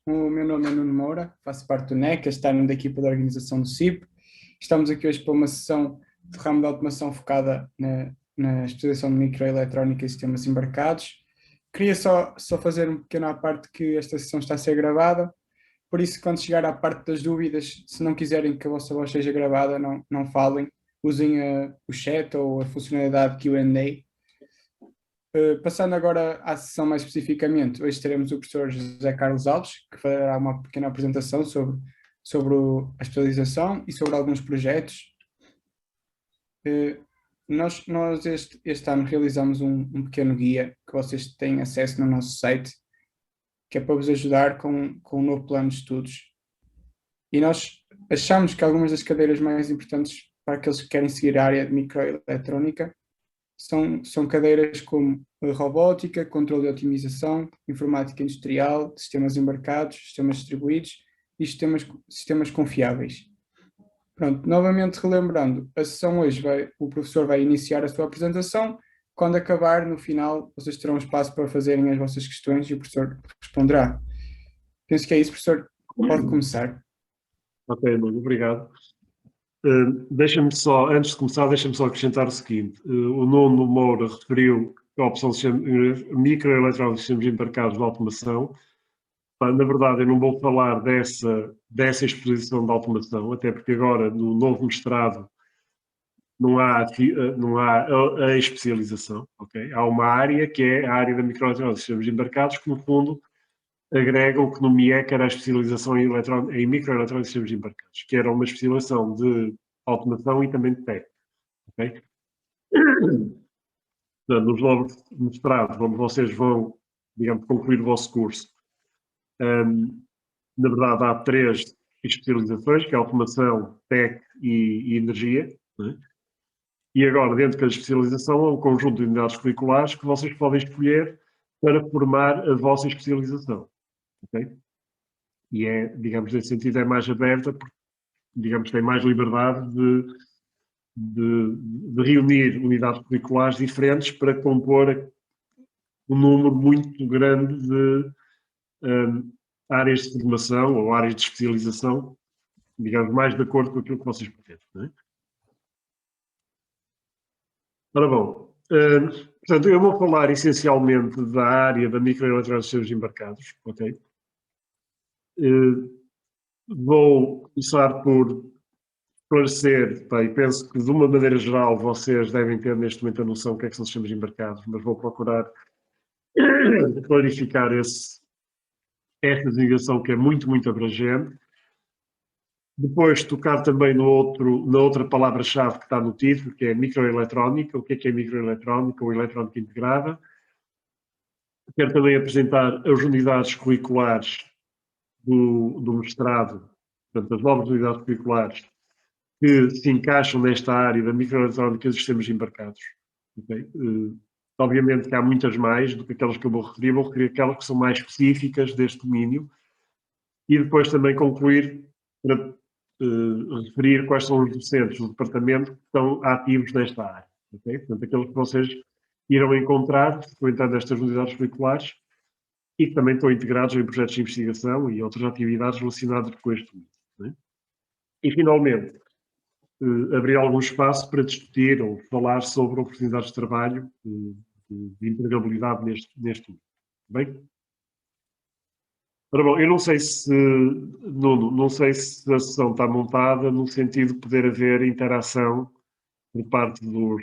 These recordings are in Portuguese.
O meu nome é Nuno Moura, faço parte do NEC, este ano da equipa da organização do CIP. Estamos aqui hoje para uma sessão de ramo de automação focada na estudação de microeletrónica e sistemas embarcados. Queria só fazer um pequeno à parte que esta sessão está a ser gravada, por isso, quando chegar à parte das dúvidas, se não quiserem que a vossa voz seja gravada, não falem, usem o chat ou a funcionalidade Q&A. Passando agora à sessão mais especificamente, hoje teremos o professor José Carlos Alves, que fará uma pequena apresentação sobre a especialização e sobre alguns projetos. Nós este ano realizamos um pequeno guia que vocês têm acesso no nosso site, que é para vos ajudar com um novo plano de estudos. E nós achamos que algumas das cadeiras mais importantes para aqueles que querem seguir a área de microeletrónica são cadeiras como robótica, controle de otimização, informática industrial, sistemas embarcados, sistemas distribuídos e sistemas confiáveis. Pronto, novamente relembrando, a sessão hoje o professor vai iniciar a sua apresentação. Quando acabar, no final, vocês terão espaço para fazerem as vossas questões e o professor responderá. Penso que é isso, professor. Pode começar. Ok, Nuno, obrigado. Deixa-me só, antes de começar, deixa-me só acrescentar o seguinte. O Nuno Moura referiu a opção de microeletrónicos e sistemas embarcados de automação. Na verdade, eu não vou falar dessa exposição de automação, até porque agora, no novo mestrado, não há a especialização. Okay? Há uma área que é a área da microeletrónica e sistemas embarcados, que, no fundo, agrega o que no MIEC era a especialização em microeletrónica e sistemas embarcados, que era uma especialização de automação e também de técnica. Okay? Nos novos mestrados, onde vocês vão, digamos, concluir o vosso curso, na verdade há 3 especializações, que é automação, tech e energia. Né? E agora, dentro da especialização, há um conjunto de unidades curriculares que vocês podem escolher para formar a vossa especialização. Okay? E é, digamos, nesse sentido, é mais aberta, porque, digamos, tem mais liberdade de reunir unidades curriculares diferentes para compor um número muito grande de áreas de formação ou áreas de especialização, digamos, mais de acordo com aquilo que vocês pretendem. Não é? Ora bom, portanto, eu vou falar essencialmente da área da microeletrónica e sistemas embarcados, ok? Vou começar por esclarecer, e penso que de uma maneira geral vocês devem ter neste momento a noção do que é que são sistemas embarcados, mas vou procurar clarificar essa designação que é muito, muito abrangente. Depois tocar também na outra palavra-chave que está no título, que é microeletrónica. O que é microeletrónica ou eletrónica integrada? Quero também apresentar as unidades curriculares do mestrado, portanto, as novas unidades curriculares que se encaixam nesta área da microeletrónica e dos sistemas embarcados. Okay? Obviamente que há muitas mais do que aquelas que eu vou referir aquelas que são mais específicas deste domínio e depois também concluir para referir quais são os docentes do departamento que estão ativos nesta área. Okay? Portanto, aqueles que vocês irão encontrar frequentando estas unidades curriculares e que também estão integrados em projetos de investigação e outras atividades relacionadas com este domínio. Okay? E, finalmente, abrir algum espaço para discutir ou falar sobre oportunidades de trabalho de empregabilidade neste domínio. Bem? Ora bom, eu não sei se, Nuno, não sei se a sessão está montada no sentido de poder haver interação por parte do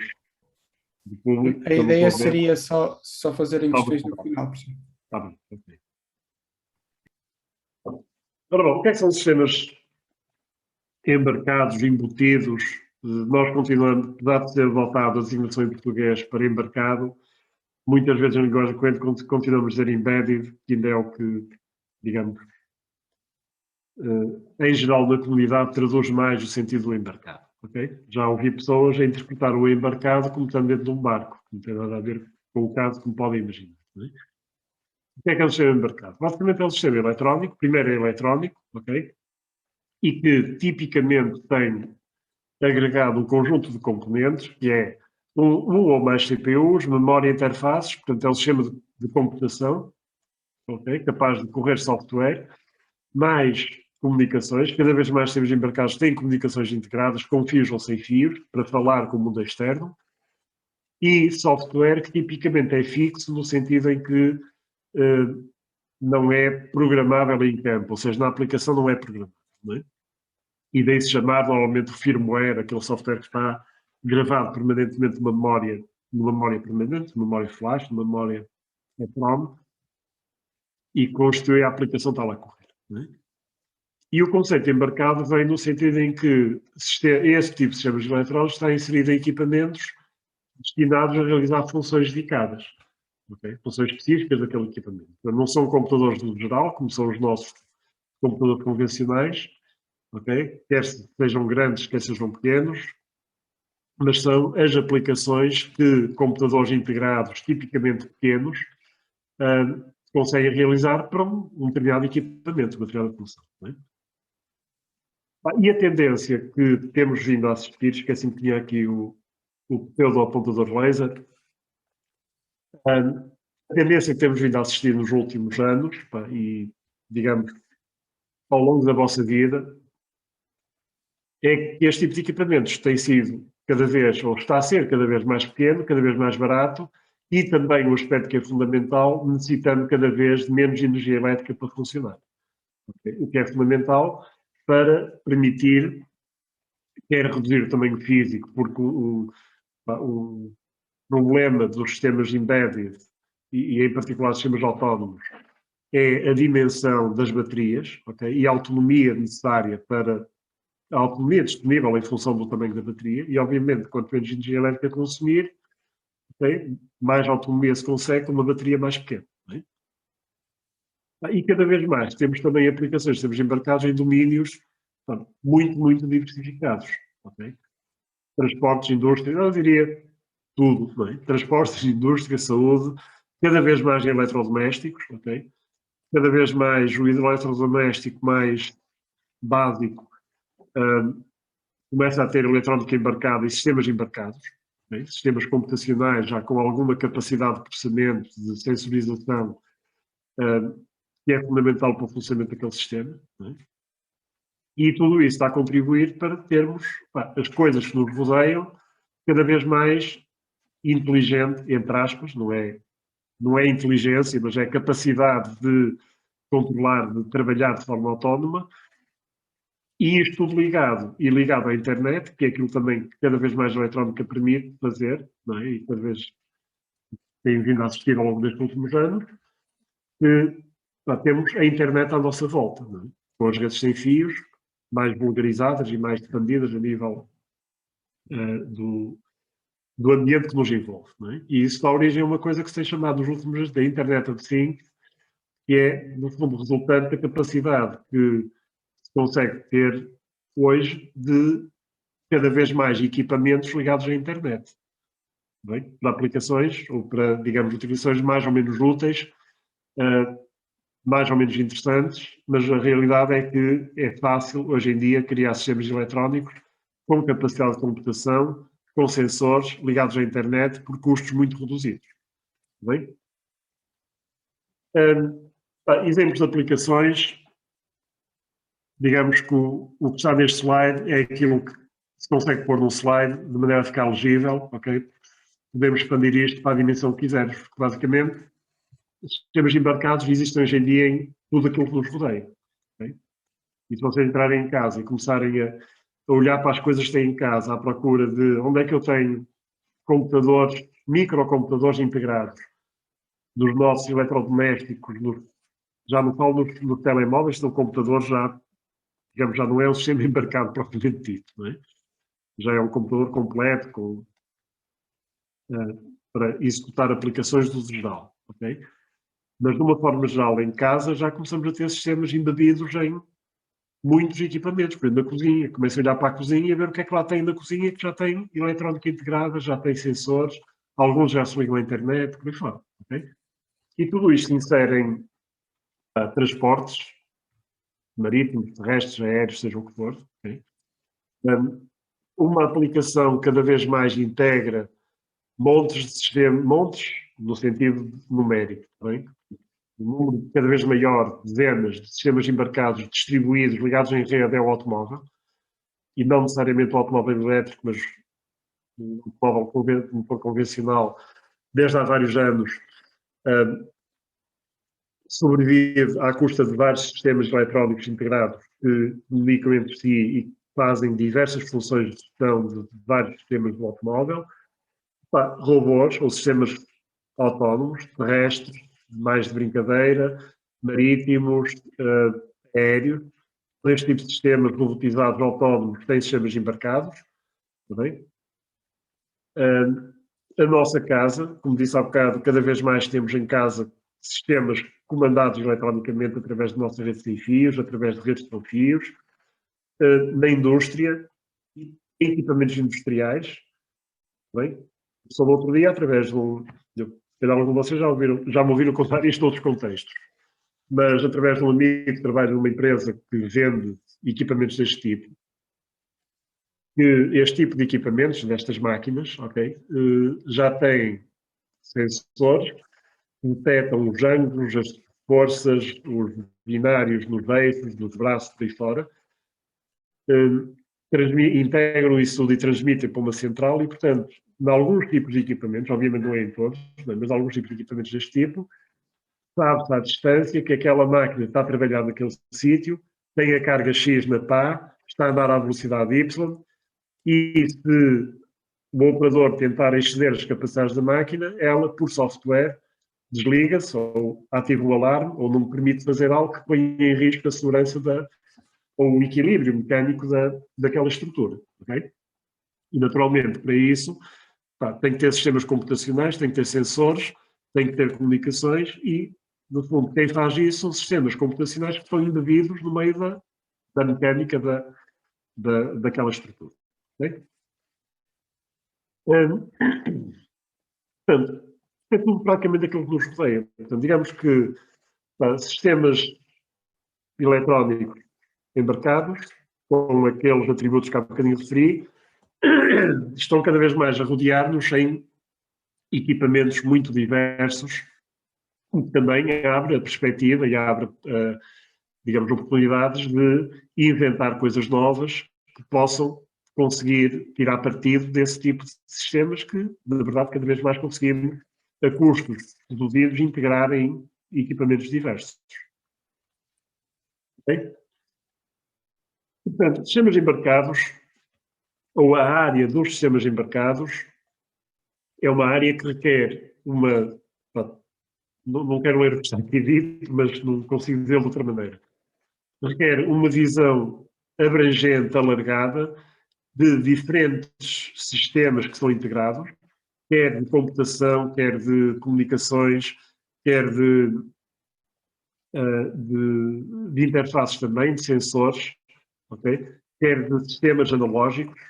público. A ideia seria só fazerem questões no final, professor. Está bem, ok. Ora bom, o que é que são sistemas embarcados, embutidos? Nós continuamos, apesar de ser adotado a designação em português para embarcado, muitas vezes em linguagem corrente continuamos a dizer embedded, que ainda é o que, digamos, em geral na comunidade traduz mais o sentido do embarcado. Okay? Já ouvi pessoas a interpretar o embarcado como estando dentro de um barco, que não tem nada a ver com o caso, como podem imaginar. Não é? O que é um sistema embarcado? Basicamente é um sistema eletrónico, primeiro é eletrónico, ok? E que tipicamente tem agregado um conjunto de componentes, que é um ou mais CPUs, memória e interfaces, portanto é um sistema de computação, okay? Capaz de correr software, mais comunicações, cada vez mais sistemas embarcados têm comunicações integradas, com fios ou sem fios, para falar com o mundo externo, e software que tipicamente é fixo, no sentido em que não é programável em campo, ou seja, na aplicação não é programável. Não é? E daí se chamar normalmente o firmware, aquele software que está gravado permanentemente numa memória permanente, memória flash, memória EPROM, e constitui a aplicação está lá a correr. Não é? E o conceito de embarcado vem no sentido em que esse tipo de sistemas eletrónicos está inserido em equipamentos destinados a realizar funções dedicadas. Okay? Funções específicas daquele equipamento. Então, não são computadores do geral, como são os nossos computadores convencionais, okay? Quer sejam grandes, quer sejam pequenos, mas são as aplicações que computadores integrados, tipicamente pequenos, conseguem realizar para um determinado equipamento, uma determinada função. Não é? E a tendência que temos vindo a assistir, esqueci-me que tinha aqui o pseudo-apontador laser, a tendência que temos vindo a assistir nos últimos anos, e digamos, ao longo da vossa vida, é que este tipo de equipamentos tem sido cada vez, ou está a ser cada vez mais pequeno, cada vez mais barato, e também o aspecto que é fundamental, necessitando cada vez de menos energia elétrica para funcionar. Okay? O que é fundamental para permitir, quer reduzir o tamanho físico, porque o problema dos sistemas embedded, e em particular sistemas autónomos, é a dimensão das baterias, okay? E a autonomia necessária para a autonomia disponível em função do tamanho da bateria, e obviamente quanto menos energia elétrica consumir, okay? Mais autonomia se consegue com uma bateria mais pequena. Okay? E cada vez mais temos também aplicações, temos embarcados em domínios muito, muito diversificados. Okay? Transportes, indústria, eu diria tudo. Não é? Transportes, indústria, saúde, cada vez mais eletrodomésticos, okay? Cada vez mais o eletrodoméstico mais básico começa a ter eletrónica embarcada e sistemas embarcados, okay? Sistemas computacionais já com alguma capacidade de processamento, de sensorização, que é fundamental para o funcionamento daquele sistema. Okay? E tudo isso está a contribuir para termos as coisas que nos rodeiam cada vez mais inteligente, entre aspas, não é inteligência, mas é a capacidade de controlar, de trabalhar de forma autónoma, e isto tudo ligado à internet, que é aquilo também que cada vez mais a eletrónica permite fazer, não é? E cada vez tem vindo a assistir ao longo destes últimos anos, que temos a internet à nossa volta, não é? Com as redes sem fios, mais vulgarizadas e mais expandidas a nível do ambiente que nos envolve. Não é? E isso dá origem a uma coisa que se tem chamado nos últimos anos da Internet of Things, que é, no fundo, resultante da capacidade que se consegue ter hoje de cada vez mais equipamentos ligados à internet. Bem, para aplicações ou para, digamos, utilizações mais ou menos úteis, mais ou menos interessantes, mas a realidade é que é fácil, hoje em dia, criar sistemas eletrónicos com capacidade de computação, com sensores ligados à internet por custos muito reduzidos. Bem? Exemplos de aplicações, digamos que o que está neste slide é aquilo que se consegue pôr num slide de maneira a ficar legível, ok? Podemos expandir isto para a dimensão que quisermos, porque basicamente os sistemas embarcados existem hoje em dia em tudo aquilo que nos rodeia. Okay? E se vocês entrarem em casa e começarem a olhar para as coisas que têm em casa, à procura de onde é que eu tenho computadores, microcomputadores integrados, dos nossos eletrodomésticos, já não falo nos telemóveis, são computadores já, digamos, já não é um sistema embarcado propriamente dito, não é? Já é um computador completo para executar aplicações do geral, ok? Mas de uma forma geral, em casa, já começamos a ter sistemas embedidos em muitos equipamentos, por exemplo, na cozinha. Começo a olhar para a cozinha e a ver o que é que lá tem na cozinha, que já tem eletrónica integrada, já tem sensores, alguns já se ligam à internet, por aí fora, ok? E tudo isto insere em transportes marítimos, terrestres, aéreos, seja o que for. Okay? Uma aplicação cada vez mais integra montes de sistemas, montes no sentido numérico, bem? número cada vez maior, dezenas de sistemas embarcados, distribuídos, ligados em rede é o automóvel, e não necessariamente o automóvel elétrico, mas o automóvel convencional, desde há vários anos, sobrevive à custa de vários sistemas eletrónicos integrados que comunicam entre si e fazem diversas funções de gestão de vários sistemas do automóvel. Robôs ou sistemas autónomos, terrestres, mais de brincadeira, marítimos, aéreos, este tipo de sistemas robotizados autónomos têm sistemas embarcados. Também. A nossa casa, como disse há bocado, cada vez mais temos em casa sistemas comandados eletronicamente através de nossas redes sem fios, através de redes com fios, na indústria, em equipamentos industriais. Bem, só no outro dia, através de um... Alguns de vocês já me ouviram contar isto noutros contextos, mas através de um amigo que trabalha numa empresa que vende equipamentos deste tipo, que este tipo de equipamentos, destas máquinas, já tem sensores que detectam os ângulos, as forças, os binários nos eixos, nos braços, por aí fora, integram isso tudo e transmitem para uma central e, portanto, em alguns tipos de equipamentos, obviamente não é em todos, mas em alguns tipos de equipamentos deste tipo, sabe-se à distância que aquela máquina está a trabalhar naquele sítio, tem a carga X na pá, está a andar à velocidade Y, e se o operador tentar exceder as capacidades da máquina, ela, por software, desliga-se ou ativa o alarme ou não permite fazer algo que ponha em risco a segurança ou o equilíbrio mecânico daquela estrutura. Okay? E, naturalmente, para isso, tem que ter sistemas computacionais, tem que ter sensores, tem que ter comunicações e, no fundo, quem faz isso são sistemas computacionais que estão embebidos no meio da mecânica daquela estrutura. Okay? Portanto, é tudo praticamente aquilo que nos rodeia. Portanto, digamos que sistemas eletrónicos embarcados, com aqueles atributos que há bocadinho referi, estão cada vez mais a rodear-nos em equipamentos muito diversos, o que também abre a perspectiva e abre, digamos, oportunidades de inventar coisas novas que possam conseguir tirar partido desse tipo de sistemas que, na verdade, cada vez mais conseguimos, a custos reduzidos, integrar em equipamentos diversos. Okay? Portanto, sistemas embarcados, ou a área dos sistemas embarcados, é uma área que requer uma... Não quero ler o que está aqui dito, mas não consigo dizer de outra maneira. Requer uma visão abrangente, alargada, de diferentes sistemas que são integrados, quer de computação, quer de comunicações, quer de interfaces também, de sensores, quer de sistemas analógicos,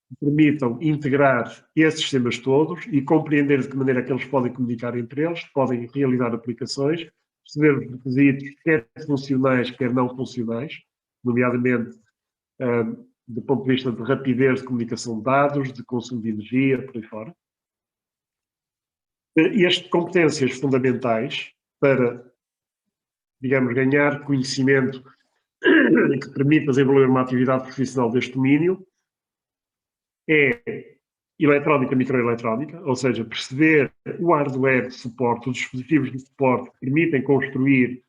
que permitam integrar esses sistemas todos e compreender de que maneira que eles podem comunicar entre eles, podem realizar aplicações, perceber os requisitos, quer funcionais, quer não funcionais, nomeadamente do ponto de vista de rapidez de comunicação de dados, de consumo de energia, por aí fora. Estas competências fundamentais para, digamos, ganhar conhecimento que permita desenvolver uma atividade profissional deste domínio é eletrónica, microeletrónica, ou seja, perceber o hardware de suporte, os dispositivos de suporte que permitem construir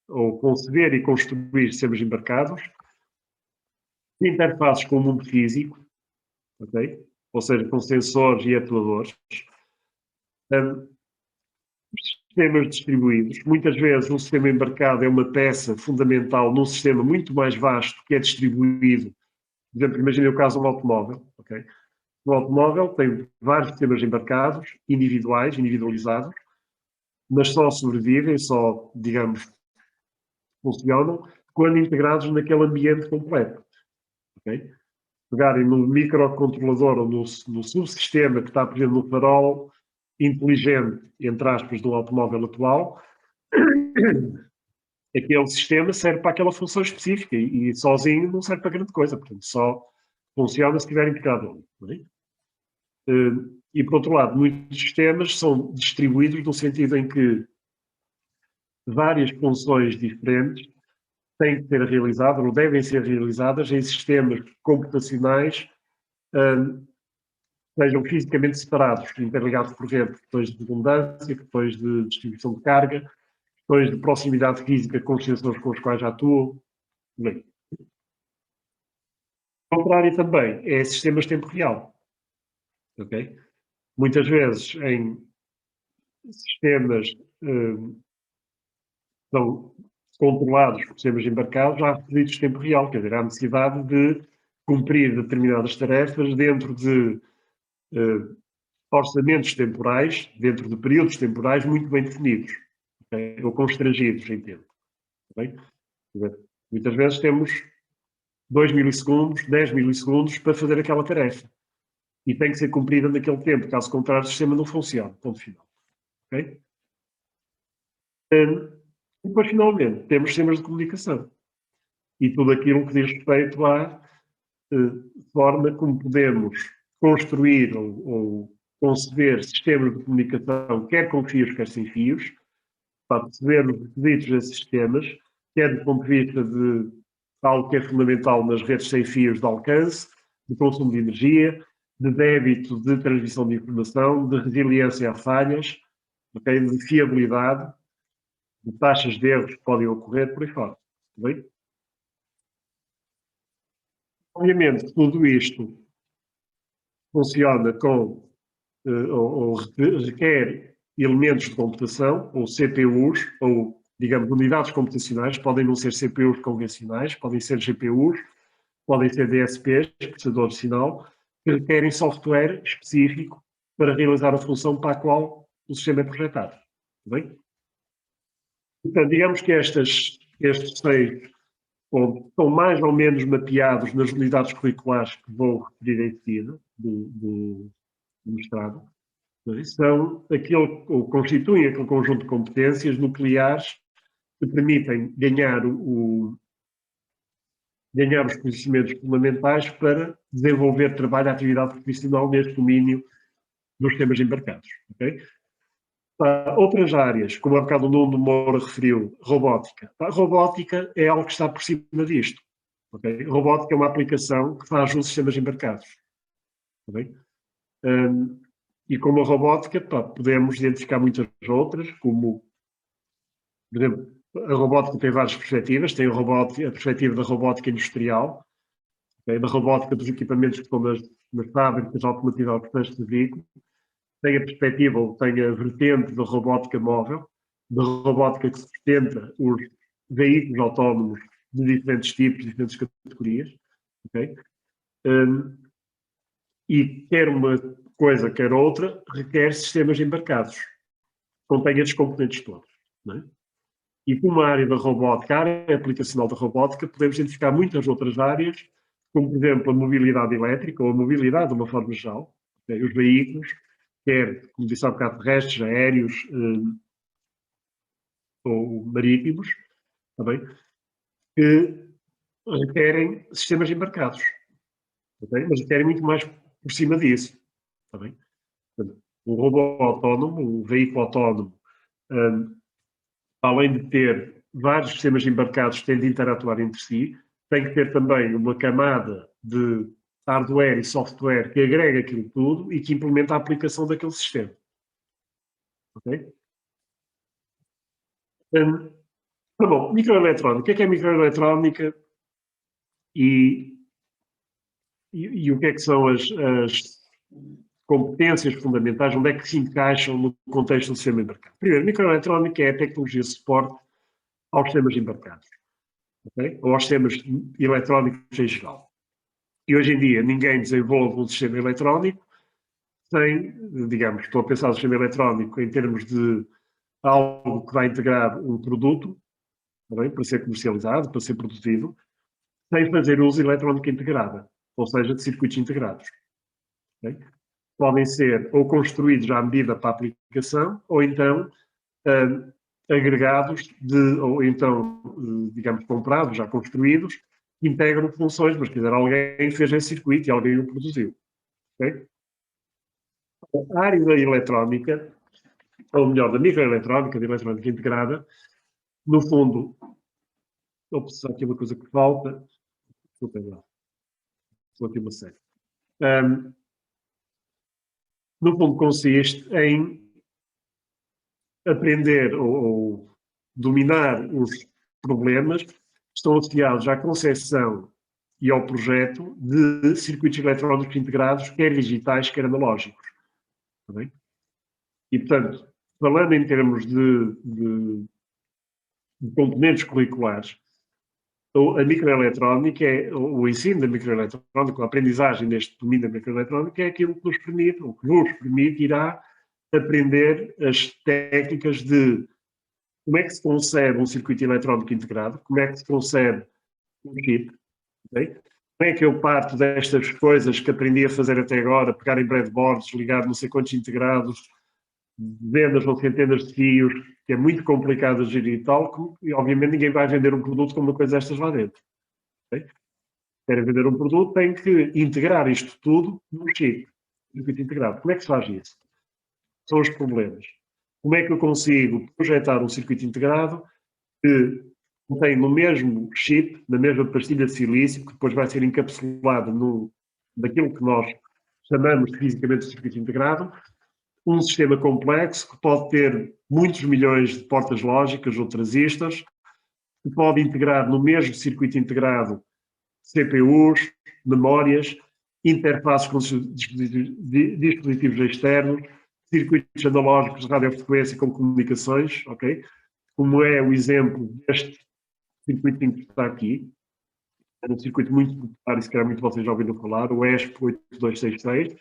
ou conceber e construir sistemas embarcados, interfaces com o mundo físico, ou seja, com sensores e atuadores, sistemas distribuídos. Muitas vezes um sistema embarcado é uma peça fundamental num sistema muito mais vasto que é distribuído. Por exemplo, imagine o caso de um automóvel. O automóvel tem vários sistemas embarcados, individualizados, mas só sobrevivem, só, digamos, funcionam quando integrados naquele ambiente completo. Pegarem no microcontrolador ou no subsistema que está, por exemplo, no farol inteligente, entre aspas, do automóvel atual, aquele sistema serve para aquela função específica e sozinho não serve para grande coisa, portanto, só funciona se estiver integrado. E, por outro lado, muitos sistemas são distribuídos no sentido em que várias funções diferentes têm que ser realizadas ou devem ser realizadas em sistemas computacionais sejam fisicamente separados, interligados por rede, questões de redundância, questões de distribuição de carga, questões de proximidade física com os sensores com os quais atuam. Bem. O contrário também é sistemas de tempo real. Okay? Muitas vezes em sistemas são controlados por sistemas embarcados, há requisitos de tempo real, quer dizer, há necessidade de cumprir determinadas tarefas dentro de orçamentos temporais, dentro de períodos temporais muito bem definidos, okay? Ou constrangidos em tempo. Okay? Muitas vezes temos 2 milissegundos, 10 milissegundos para fazer aquela tarefa. E tem que ser cumprida naquele tempo, caso contrário o sistema não funciona. Ponto final. Okay? E depois, finalmente, temos sistemas de comunicação. E tudo aquilo que diz respeito à forma como podemos construir ou conceber sistemas de comunicação, quer com fios, quer sem fios, para perceber os requisitos desses sistemas, quer do ponto de vista de algo que é fundamental nas redes sem fios de alcance, de consumo de energia, de débito de transmissão de informação, de resiliência a falhas, okay, de fiabilidade, de taxas de erros que podem ocorrer, por aí fora. Bem? Obviamente, tudo isto funciona com, ou requer elementos de computação, ou CPUs, ou, digamos, unidades computacionais, podem não ser CPUs convencionais, podem ser GPUs, podem ser DSPs, processadores de sinal, que requerem software específico para realizar a função para a qual o sistema é projetado. Bem? Portanto, digamos que estes 6 estão mais ou menos mapeados nas unidades curriculares que vou referir em seguida, do mestrado, são ou constituem aquele conjunto de competências nucleares que permitem ganhar os conhecimentos fundamentais para desenvolver trabalho e atividade profissional neste domínio dos sistemas embarcados. Okay? Outras áreas, como há bocado o Nuno Moura referiu, robótica. A robótica é algo que está por cima disto. Okay? A robótica é uma aplicação que faz os sistemas embarcados. Okay? E como a robótica, podemos identificar muitas outras, como, por exemplo, a robótica tem várias perspectivas. Tem a perspectiva da robótica industrial, okay? Da robótica dos equipamentos que estão nas fábricas automatizadas por testes de veículos. Tem a perspectiva, ou tem a vertente da robótica móvel, da robótica que sustenta os veículos autónomos de diferentes tipos, diferentes categorias. Okay? E quer uma coisa, quer outra, requer sistemas embarcados. Contém estes componentes todos. Não é? E como a área da robótica, a área aplicacional da robótica, podemos identificar muitas outras áreas, como, por exemplo, a mobilidade elétrica, ou a mobilidade de uma forma geral, okay? Os veículos, quer, como disse há bocado, terrestres, aéreos ou marítimos, também, que requerem sistemas embarcados. Okay? Mas requerem muito mais por cima disso. Também. Um robô autónomo, um veículo autónomo, além de ter vários sistemas embarcados que têm de interatuar entre si, tem que ter também uma camada de hardware e software que agrega aquilo tudo e que implementa a aplicação daquele sistema. Ok? Bom, microeletrónica. O que é microeletrónica e o que é que são as competências fundamentais, onde é que se encaixam no contexto do sistema embarcado? Primeiro, microeletrónica é a tecnologia de suporte aos sistemas embarcados, okay? Ou aos sistemas eletrónicos em geral. E hoje em dia ninguém desenvolve um sistema eletrónico sem, digamos, estou a pensar no sistema eletrónico em termos de algo que vai integrar um produto, bem, para ser comercializado, para ser produzido, sem fazer uso de eletrónica integrada, ou seja, de circuitos integrados. Okay? Podem ser ou construídos à medida para a aplicação, ou então agregados, ou então, digamos, comprados, já construídos, que integram funções, mas, quer dizer, alguém fez esse circuito e alguém o produziu. Okay? A área da eletrónica, ou melhor, da microeletrónica, da eletrónica integrada, no fundo, ops, há aqui uma coisa que falta. Desculpem lá. Estou aqui uma série. No fundo, consiste em aprender ou dominar os problemas que estão associados à concepção e ao projeto de circuitos eletrónicos integrados, quer digitais, quer analógicos. Está bem? E, portanto, falando em termos de componentes curriculares, a microeletrónica, o ensino da microeletrónica, a aprendizagem neste domínio da microeletrónica é aquilo que nos permite, ou que nos permitirá aprender as técnicas de como é que se concebe um circuito eletrónico integrado, como é que se concebe um chip, okay? Como é que eu parto destas coisas que aprendi a fazer até agora, pegar em breadboards, ligar não sei quantos integrados, dezenas ou centenas de fios, que é muito complicado de gerir e tal, e obviamente ninguém vai vender um produto com uma coisa destas lá dentro. Okay? Quer vender um produto, tem que integrar isto tudo num chip, circuito integrado. Como é que se faz isso? São os problemas. Como é que eu consigo projetar um circuito integrado que contém no mesmo chip, na mesma pastilha de silício, que depois vai ser encapsulado naquilo que nós chamamos fisicamente de circuito integrado, um sistema complexo que pode ter muitos milhões de portas lógicas ou transistores, que pode integrar no mesmo circuito integrado CPUs, memórias, interfaces com dispositivos externos, circuitos analógicos de radiofrequência com comunicações, ok? Como é o exemplo deste circuitinho que está aqui. É um circuito muito popular, e se calhar muito vocês já ouviram falar, o ESP8266.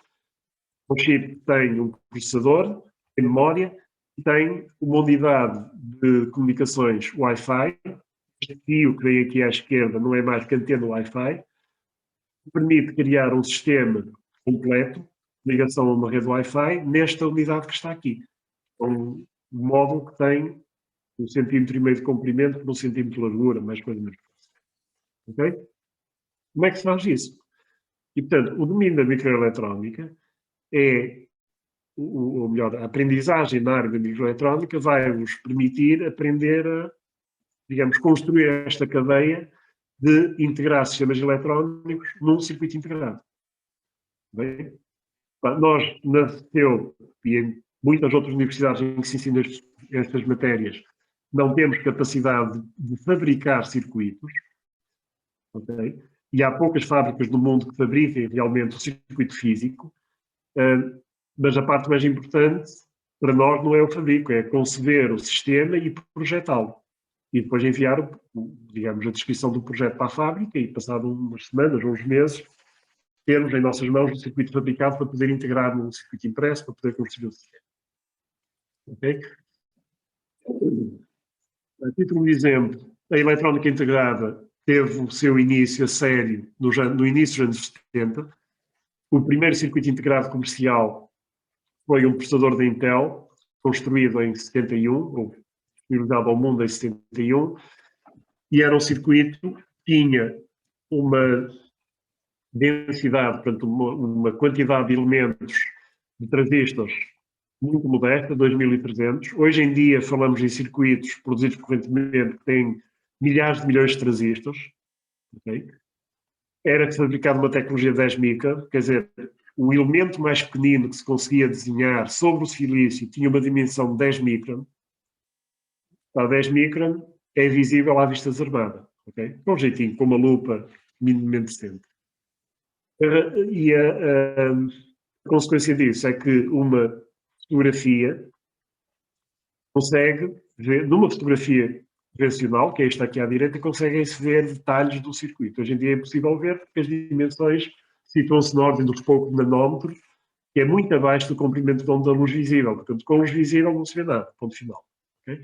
O chip tem um processador, tem memória, e tem uma unidade de comunicações Wi-Fi. Este fio que vem aqui à esquerda não é mais que antena Wi-Fi. Permite criar um sistema completo, ligação a uma rede Wi-Fi, nesta unidade que está aqui. Um módulo que tem 1,5 cm de comprimento por 1 cm de largura, mais coisa menos. Ok? Como é que se faz isso? E, portanto, o domínio da microeletrónica ou melhor, a aprendizagem na área da microeletrónica vai-vos permitir aprender a, digamos, construir esta cadeia de integrar sistemas eletrónicos num circuito integrado. Bem? Nós, na CEU e em muitas outras universidades em que se ensinam estas matérias, não temos capacidade de fabricar circuitos, okay? E há poucas fábricas no mundo que fabriquem realmente o circuito físico, mas a parte mais importante para nós não é o fabrico, é conceber o sistema e projetá-lo. E depois enviar, digamos, a descrição do projeto para a fábrica e, passado umas semanas ou uns meses, termos em nossas mãos o circuito fabricado para poder integrar no circuito impresso, para poder construir o sistema. Ok? A título de exemplo, a eletrónica integrada teve o seu início a sério no início dos anos 70. O primeiro circuito integrado comercial foi um processador da Intel, construído em 71, ou disponibilizado ao mundo em 71, e era um circuito que tinha uma densidade, portanto, uma quantidade de elementos de transistores muito modesta, 2.300. Hoje em dia falamos em circuitos produzidos correntemente que têm milhares de milhões de transistores. Okay? Era fabricado uma tecnologia 10 micron, quer dizer, o elemento mais pequenino que se conseguia desenhar sobre o silício tinha uma dimensão de 10 micron. A 10 micron é visível à vista desarmada. Okay? Com um jeitinho, com uma lupa minimamente decente. E a consequência disso é que uma fotografia consegue ver, numa fotografia convencional, que é esta aqui à direita, conseguem-se ver detalhes do circuito. Hoje em dia é impossível ver porque as dimensões situam-se na ordem dos poucos nanómetros, que é muito abaixo do comprimento de onda da luz visível. Portanto, com luz visível não se vê nada, ponto final. Okay?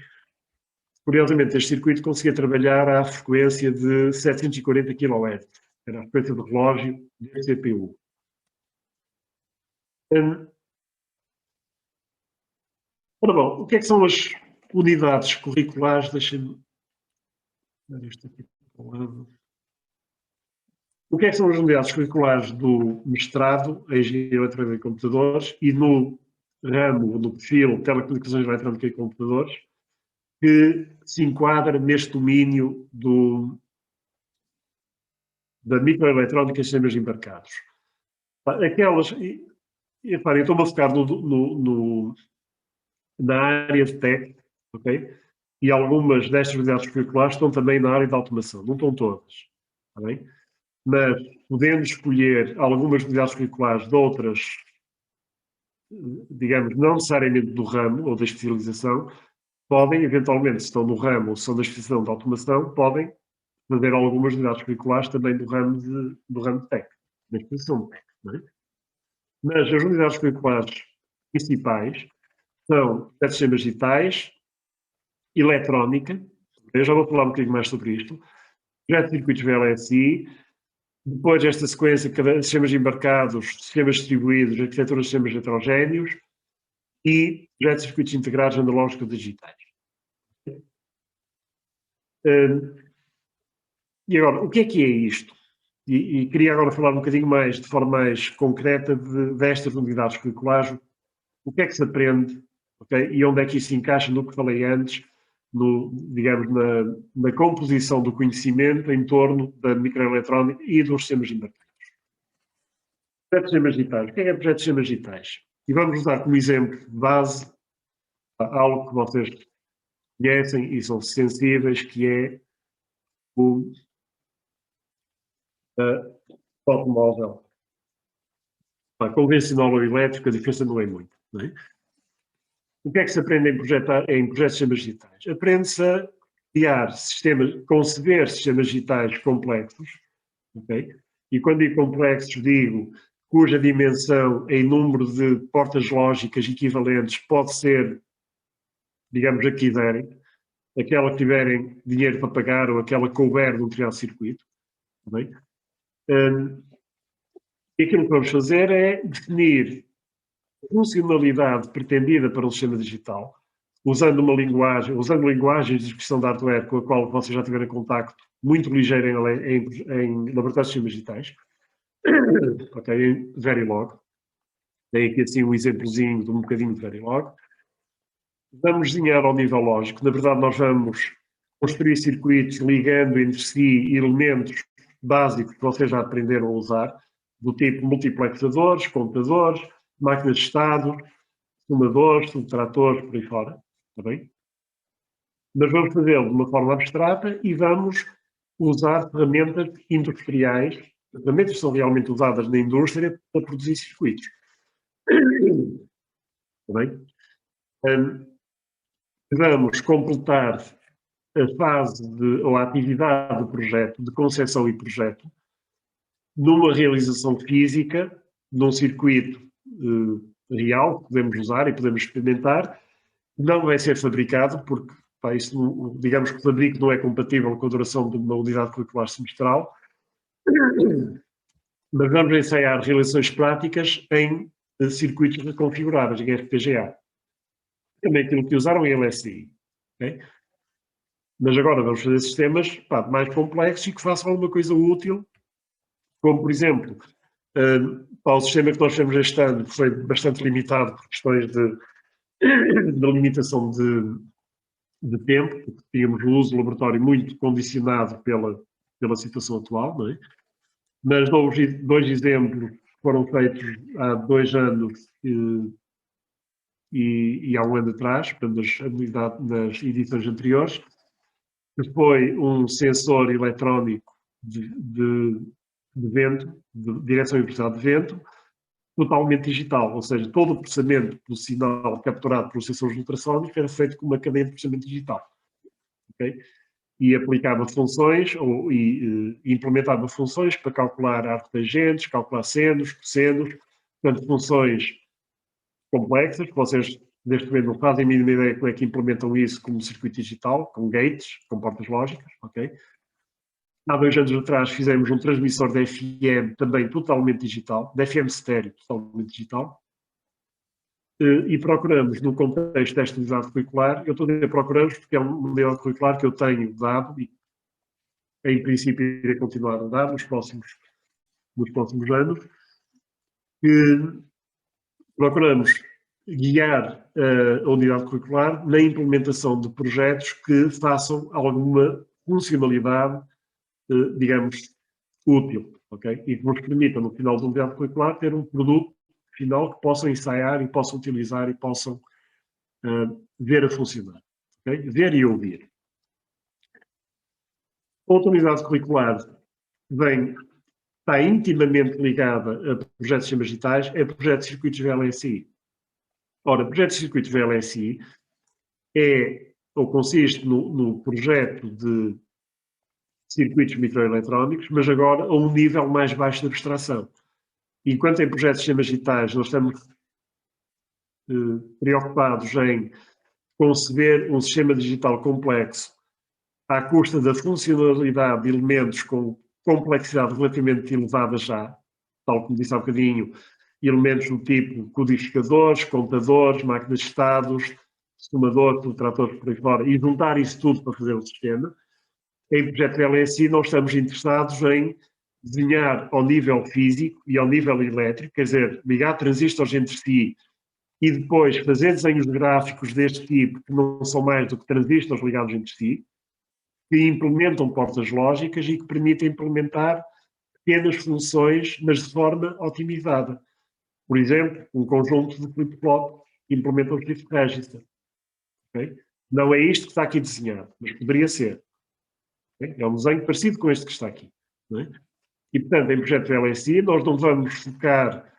Curiosamente, este circuito conseguia trabalhar à frequência de 740 kHz. Era a frequência do relógio do CPU. Ora bom, o que é que são as unidades curriculares? Deixem-me dar isto aqui para o lado. O que é que são as unidades curriculares do mestrado em Engenharia Eletrónica e Computadores e no ramo, no perfil Telecomunicações Eletrónicas e Computadores? que se enquadra neste domínio da microeletrónica e sistemas embarcados. Aquelas, reparem, estou-me a focar na área de tech, ok? E algumas destas unidades curriculares estão também na área de automação, não estão todas, está bem? Mas podendo escolher algumas unidades curriculares de outras, digamos, não necessariamente do ramo ou da especialização, podem, eventualmente, se estão no ramo ou se são da especialização de automação, podem fazer algumas unidades curriculares também do ramo de tech, da especialização de tech, não é? Mas as unidades curriculares principais são sistemas digitais, eletrónica, eu já vou falar um bocadinho mais sobre isto, projeto de circuitos VLSI, depois esta sequência, sistemas embarcados, sistemas distribuídos, arquitetura de sistemas heterogéneos e projetos de circuitos integrados analógicos digitais. E agora, o que é isto? E queria agora falar um bocadinho mais, de forma mais concreta, destas unidades curriculares, o que é que se aprende, okay? E onde é que isso se encaixa no que falei antes, digamos, na composição do conhecimento em torno da microeletrónica e dos sistemas embarcados. Projetos de sistemas digitais. O que é projetos de sistemas digitais? E vamos usar como exemplo de base algo que vocês conhecem e são sensíveis, que é o automóvel. Convencional ou elétrico, a diferença não é muito. Não é? O que é que se aprende em projetos de sistemas digitais? Aprende-se a criar sistemas, conceber sistemas digitais complexos, ok? E quando digo complexos, digo cuja dimensão em número de portas lógicas equivalentes pode ser, digamos, a que derem, aquela que tiverem dinheiro para pagar ou aquela que couber num determinado circuito. Bem? E aquilo que vamos fazer é definir a funcionalidade pretendida para o sistema digital, usando linguagens de expressão de hardware com a qual vocês já tiveram contacto muito ligeiro em laboratórios de sistemas digitais, ok, em Verilog. Tem aqui assim um exemplozinho de um bocadinho de Verilog. Vamos desenhar ao nível lógico. Na verdade, nós vamos construir circuitos ligando entre si elementos básicos que vocês já aprenderam a usar, do tipo multiplexadores, computadores, máquinas de estado, sumadores, subtratores, por aí fora. Está bem? Mas vamos fazê-lo de uma forma abstrata e vamos usar ferramentas industriais, ferramentas que são realmente usadas na indústria para produzir circuitos. Está bem? Vamos completar a fase ou a atividade do projeto, de concepção e projeto, numa realização física, num circuito real, que podemos usar e podemos experimentar. Não vai ser fabricado, porque isso, digamos que o fabrico não é compatível com a duração de uma unidade curricular semestral, mas vamos ensaiar realizações práticas em circuitos reconfiguráveis, em FPGA. Também aquilo que usaram em LSI. Okay? Mas agora vamos fazer sistemas mais complexos e que façam alguma coisa útil, como, por exemplo, o sistema que nós temos este ano foi bastante limitado por questões de limitação de tempo, porque tínhamos o uso do laboratório muito condicionado pela situação atual, não é? Mas dois exemplos foram feitos há 2 anos e há 1 ano atrás, portanto, nas edições anteriores, que foi um sensor eletrónico de vento, de direção e velocidade de vento, totalmente digital, ou seja, todo o processamento do sinal capturado pelos sensores ultrassónicos era feito com uma cadeia de processamento digital. Okay? E aplicava funções, e implementava funções para calcular arctangentes, calcular senos, cossenos, portanto, funções complexas, que vocês neste momento não fazem a mínima ideia como é que implementam isso como circuito digital, com gates, com portas lógicas, ok? Há 2 anos atrás fizemos um transmissor de FM também totalmente digital, de FM estéreo totalmente digital, e procuramos, no contexto desta unidade curricular, eu estou a dizer procuramos porque é uma unidade curricular que eu tenho dado e em princípio irei continuar a dar nos próximos anos, que procuramos guiar a unidade curricular na implementação de projetos que façam alguma funcionalidade, digamos, útil, ok? E que nos permitam, no final da unidade curricular, ter um produto final que possam ensaiar e possam utilizar e possam ver a funcionar, ok? Ver e ouvir. Outra unidade curricular está intimamente ligada a projetos de sistemas digitais, é o projeto de circuitos VLSI. Ora, o projeto de circuitos VLSI consiste no projeto de circuitos microeletrónicos, mas agora a um nível mais baixo de abstração. Enquanto em projetos de sistemas digitais nós estamos preocupados em conceber um sistema digital complexo à custa da funcionalidade de elementos com complexidade relativamente elevada já, tal como disse há bocadinho, elementos do tipo codificadores, contadores, máquinas de estados, somadores, subtratores por aí fora, e juntar isso tudo para fazer o sistema. Em projeto LSI nós estamos interessados em desenhar ao nível físico e ao nível elétrico, quer dizer, ligar transistores entre si e depois fazer desenhos gráficos deste tipo, que não são mais do que transistores ligados entre si, que implementam portas lógicas e que permitem implementar pequenas funções, mas de forma otimizada. Por exemplo, um conjunto de flip-flop que implementa o shift register. Okay? Não é isto que está aqui desenhado, mas poderia ser. Okay? É um desenho parecido com este que está aqui. Não é? E, portanto, em projeto LSI, nós não vamos focar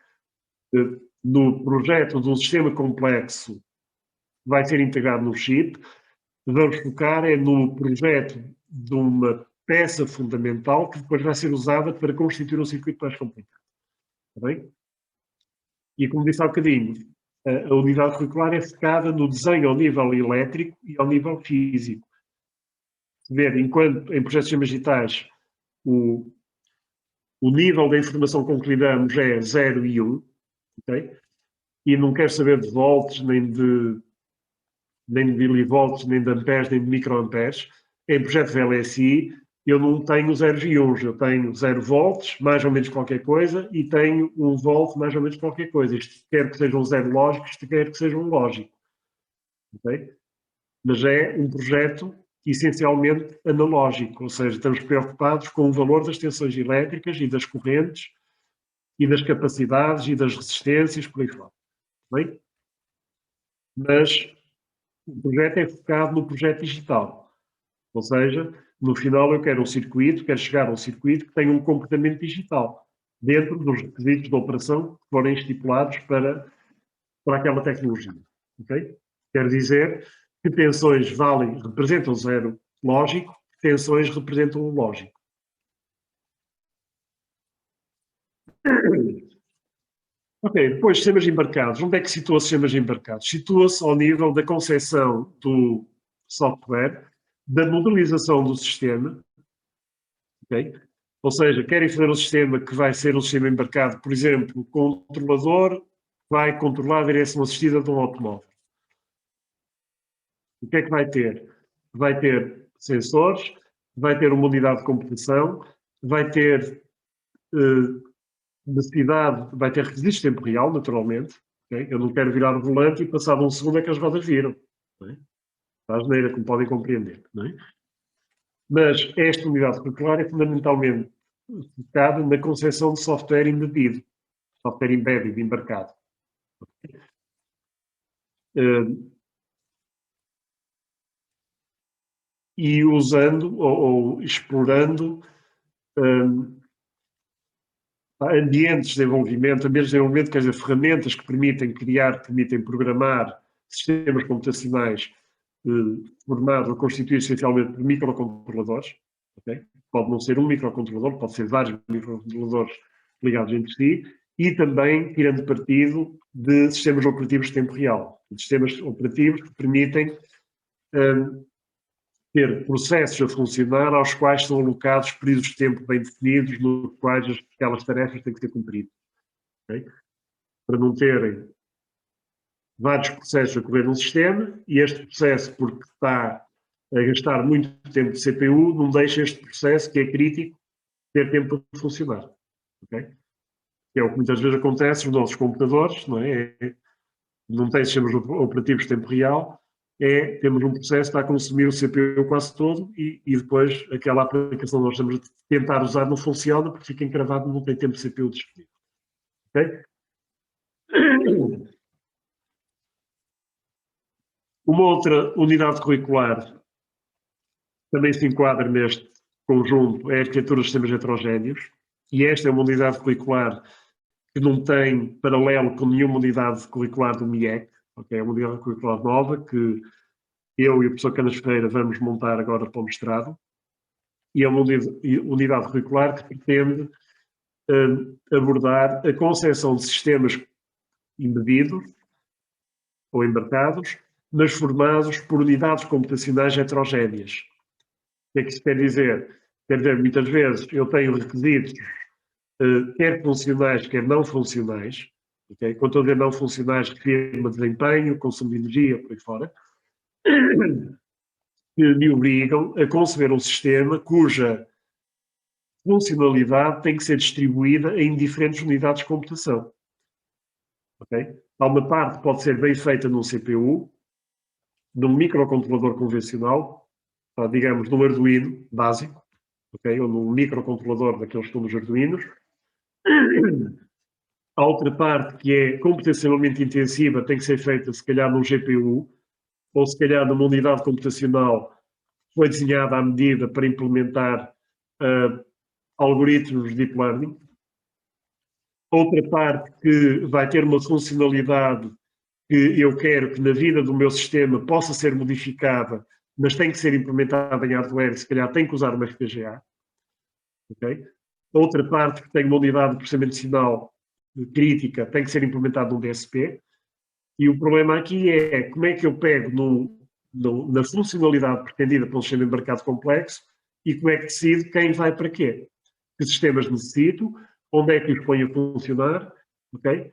no projeto de um sistema complexo que vai ser integrado no chip, vamos focar no projeto de uma peça fundamental que depois vai ser usada para constituir um circuito mais complicado. Está bem? E como disse há bocadinho, a unidade curricular é focada no desenho ao nível elétrico e ao nível físico. Ver, enquanto em projetos de sistemas digitais o nível da informação com que lidamos é 0 e 1, okay? E não quero saber de volts, nem de milivolts, nem de amperes, nem de microamperes. Em projeto VLSI, eu não tenho 0 e 1, eu tenho 0 volts, mais ou menos qualquer coisa, e tenho 1 volt, mais ou menos qualquer coisa. Isto quer que seja um zero lógico, isto quer que seja um lógico. Okay? Mas é um projeto essencialmente analógico, ou seja, estamos preocupados com o valor das tensões elétricas e das correntes e das capacidades e das resistências, por aí fora. Bem? Mas o projeto é focado no projeto digital. Ou seja, no final eu quero chegar a um circuito que tenha um comportamento digital, dentro dos requisitos de operação que forem estipulados para aquela tecnologia. Okay? Quer dizer que tensões representam zero lógico, tensões representam um lógico. Ok, depois sistemas embarcados. Onde é que situa-se sistemas embarcados? Situa-se ao nível da concepção do software, da modelização do sistema, ok? Ou seja, querem fazer um sistema que vai ser um sistema embarcado, por exemplo, o controlador vai controlar a direção assistida de um automóvel. O que é que vai ter? Vai ter sensores, vai ter uma unidade de computação, vai ter necessidade, vai ter requisitos de tempo real, naturalmente. Okay? Eu não quero virar o volante e passado um segundo é que as rodas viram. Não é? Está a asneira, como podem compreender. Não é? Mas esta unidade curricular é fundamentalmente focada na concepção de software embebido, software embedded, embarcado. E usando ou explorando ambientes de desenvolvimento, quer dizer, ferramentas que permitem criar, que permitem programar sistemas computacionais formados ou constituídos essencialmente por microcontroladores. Okay? Pode não ser um microcontrolador, pode ser vários microcontroladores ligados entre si, e também tirando partido de sistemas operativos de tempo real. Sistemas operativos que permitem ter processos a funcionar aos quais são alocados períodos de tempo bem definidos, nos quais aquelas tarefas têm que ser cumpridas. Okay? Para não terem vários processos a correr num sistema, e este processo, porque está a gastar muito tempo de CPU, não deixa este processo, que é crítico, ter tempo para funcionar. Okay? É o que muitas vezes acontece nos nossos computadores, não é? não tem sistemas operativos de tempo real, temos um processo que está a consumir o CPU quase todo e depois aquela aplicação que nós estamos a tentar usar não funciona porque fica encravado, não tem tempo de CPU disponível. Okay? Uma outra unidade curricular também se enquadra neste conjunto é a arquitetura de sistemas heterogéneos, e esta é uma unidade curricular que não tem paralelo com nenhuma unidade curricular do MIEC, okay? É uma unidade curricular nova que eu e o professor Canas Ferreira vamos montar agora para o mestrado, e é uma unidade curricular que pretende abordar a concepção de sistemas embebidos ou embarcados, mas formados por unidades computacionais heterogéneas. O que é que isso quer dizer? Quer dizer, muitas vezes eu tenho requisitos quer funcionais, quer não funcionais. Okay? Quando estou a dizer não funcionais, refiro-me a desempenho, consumo de energia, por aí fora, que me obrigam a conceber um sistema cuja funcionalidade tem que ser distribuída em diferentes unidades de computação. Okay? Há uma parte que pode ser bem feita num CPU, num microcontrolador convencional, digamos, num Arduino básico, okay? Ou num microcontrolador daqueles que estão nos Arduinos. A outra parte, que é computacionalmente intensiva, tem que ser feita, se calhar, num GPU, ou se calhar numa unidade computacional que foi desenhada à medida para implementar algoritmos de deep learning. Outra parte que vai ter uma funcionalidade que eu quero que na vida do meu sistema possa ser modificada, mas tem que ser implementada em hardware e se calhar tem que usar uma FPGA. Okay? Outra parte que tem uma unidade de processamento de sinal crítica tem que ser implementada num DSP. E o problema aqui é como é que eu pego na funcionalidade pretendida para um sistema embarcado complexo e como é que decido quem vai para quê. Que sistemas necessito, onde é que os ponho a funcionar, ok?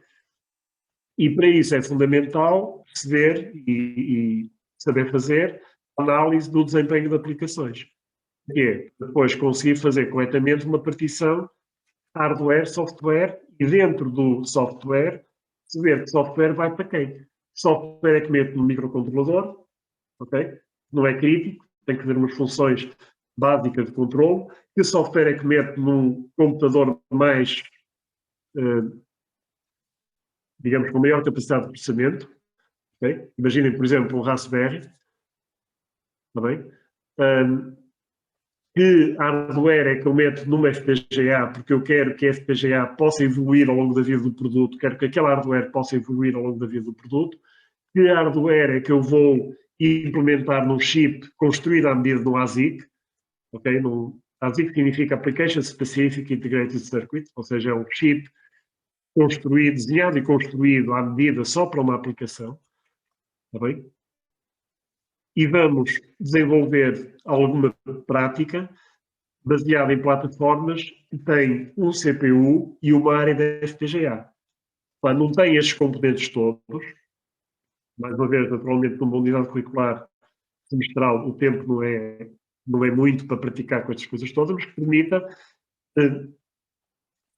E para isso é fundamental perceber e saber fazer análise do desempenho de aplicações. Que é depois conseguir fazer corretamente uma partição hardware, software, e dentro do software, saber que software vai para quem. Software é que mete no microcontrolador, ok? Não é crítico, tem que ter umas funções básicas de controle. Que software é que mete num computador mais, digamos, com maior capacidade de processamento. Okay? Imaginem, por exemplo, um Raspberry. Está bem? Que hardware é que eu meto numa FPGA, porque eu quero que a FPGA possa evoluir ao longo da vida do produto, quero que aquele hardware possa evoluir ao longo da vida do produto. Que hardware é que eu vou implementar num chip construído à medida do ASIC, ok? ASIC significa Application Specific Integrated Circuit, ou seja, é um chip construído, desenhado e construído à medida só para uma aplicação, está bem? E vamos desenvolver alguma prática baseada em plataformas que têm um CPU e uma área da FPGA. Não tem estes componentes todos, mais uma vez, naturalmente, numa unidade curricular semestral, o tempo não é muito para praticar com estas coisas todas, mas que permita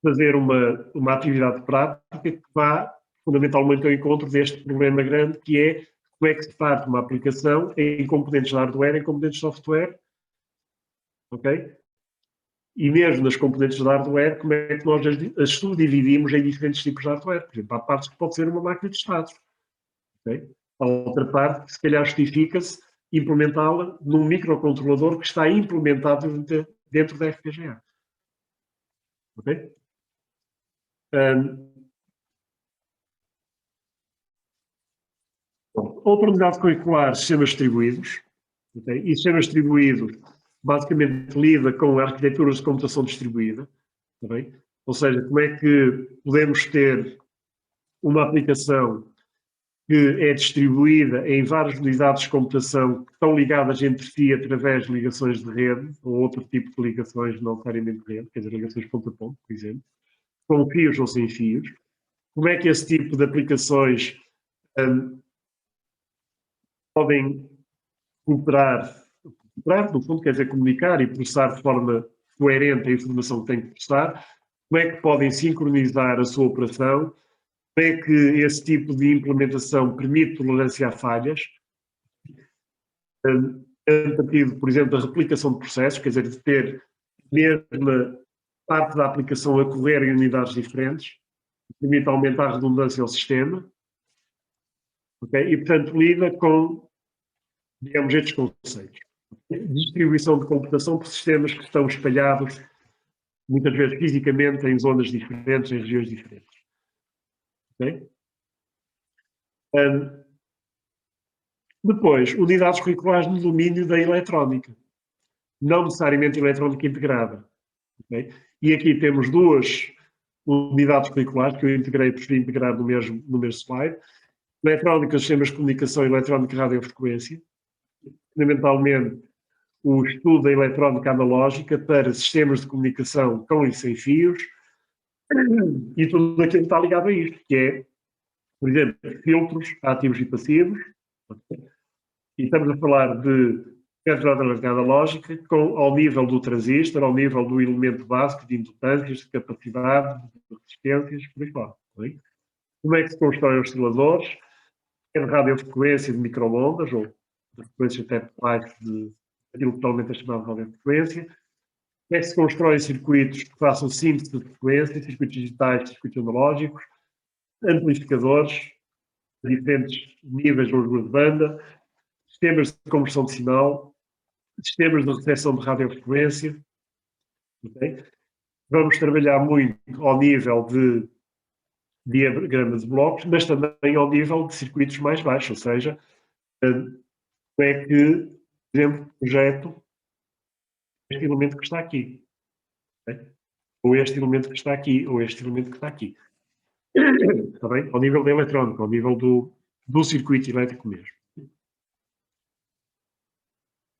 fazer uma atividade prática que vá fundamentalmente ao encontro deste problema grande, que é como é que se parte uma aplicação em componentes de hardware, em componentes de software, ok? E mesmo nas componentes de hardware, como é que nós as subdividimos em diferentes tipos de hardware? Por exemplo, há partes que pode ser uma máquina de estados, ok? A outra parte, se calhar justifica-se implementá-la num microcontrolador que está implementado dentro da FPGA. Ok? Outra unidade curricular, sistemas distribuídos. Okay? E sistemas distribuídos, basicamente, lida com arquiteturas de computação distribuída. Okay? Ou seja, como é que podemos ter uma aplicação que é distribuída em várias unidades de computação que estão ligadas entre si através de ligações de rede, ou outro tipo de ligações, não necessariamente de rede, quer dizer, ligações ponto a ponto, por exemplo, com fios ou sem fios. Como é que esse tipo de aplicações podem cooperar, no fundo, quer dizer, comunicar e processar de forma coerente a informação que têm que processar, como é que podem sincronizar a sua operação é que esse tipo de implementação permite tolerância a falhas, a partir, por exemplo, da replicação de processos, quer dizer, de ter a mesma parte da aplicação a correr em unidades diferentes, permite aumentar a redundância ao sistema, okay? E, portanto, lida com, digamos, estes conceitos. Distribuição de computação por sistemas que estão espalhados, muitas vezes fisicamente, em zonas diferentes, em regiões diferentes. Okay? Depois, unidades curriculares no domínio da eletrónica, não necessariamente eletrónica integrada. Okay? E aqui temos duas unidades curriculares que eu preferi integrar no mesmo slide. Eletrónica, sistemas de comunicação, eletrónica e radiofrequência. Fundamentalmente, o estudo da eletrónica analógica para sistemas de comunicação com e sem fios e tudo aquilo que está ligado a isto, que é, por exemplo, filtros ativos e passivos. E estamos a falar de eletrónica analógica ao nível do transistor, ao nível do elemento básico de indutâncias, de capacidade, de resistências, por aí fora. Como é que se constroem os osciladores? É de radiofrequência de microondas, ou de frequências até baixo de aquilo que totalmente é chamado de radiofrequência. Como é que se constroem circuitos que façam síntese de frequência, circuitos digitais, circuitos analógicos, amplificadores, diferentes níveis de largura de banda, sistemas de conversão de sinal, sistemas de recepção de radiofrequência. Okay? Vamos trabalhar muito ao nível de diagrama de blocos, mas também ao nível de circuitos mais baixos, ou seja, como é que, por exemplo, projeto este elemento que está aqui. Okay? Ou este elemento que está aqui, ou este elemento que está aqui. Está bem? Ao nível da eletrónica, ao nível do circuito elétrico mesmo.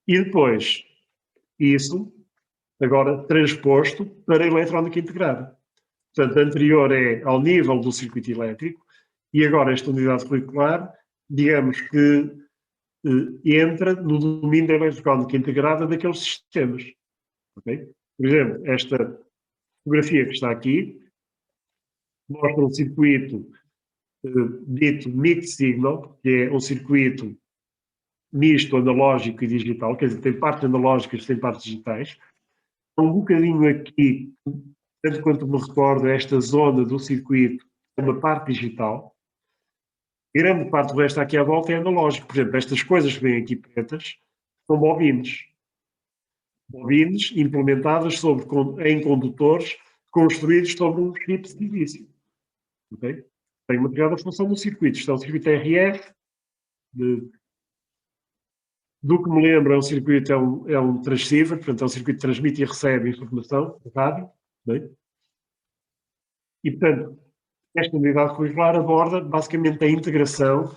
E depois, isso, agora transposto para a eletrónica integrada. Portanto, anterior é ao nível do circuito elétrico e agora esta unidade curricular, digamos que entra no domínio da eletrónica integrada daqueles sistemas. Okay? Por exemplo, esta fotografia que está aqui mostra um circuito dito mixed signal, que é um circuito misto analógico e digital, quer dizer, tem partes analógicas, tem partes digitais. Um bocadinho aqui, tanto quanto me recordo, esta zona do circuito é uma parte digital. Grande parte do resto aqui à volta é analógico. Por exemplo, estas coisas que vêm aqui pretas são bobines. Bobines implementadas em condutores construídos sobre um chip de vício. Okay? Tem uma determinada função no circuito. Isto é um circuito RF. Do que me lembro, é um circuito, é um transceiver, portanto, é um circuito que transmite e recebe informação de rádio. Okay? E, portanto, esta unidade curricular aborda basicamente a integração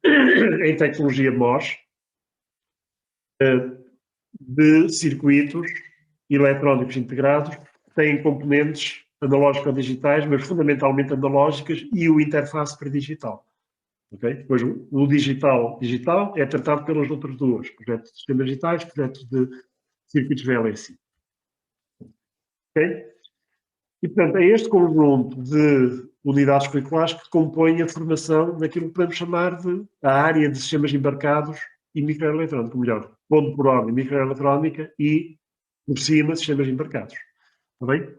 em tecnologia MOS de circuitos eletrónicos integrados que têm componentes analógicos ou digitais, mas fundamentalmente analógicas e o interface para digital. Okay? Depois, o digital é tratado pelas outras duas, projetos de sistemas digitais, projetos de circuitos VLSI. Okay? E, portanto, é este conjunto de unidades curriculares que compõem a formação daquilo que podemos chamar de a área de sistemas embarcados e microeletrónica, melhor, ponto por ordem, microeletrónica e, por cima, sistemas embarcados. Está bem?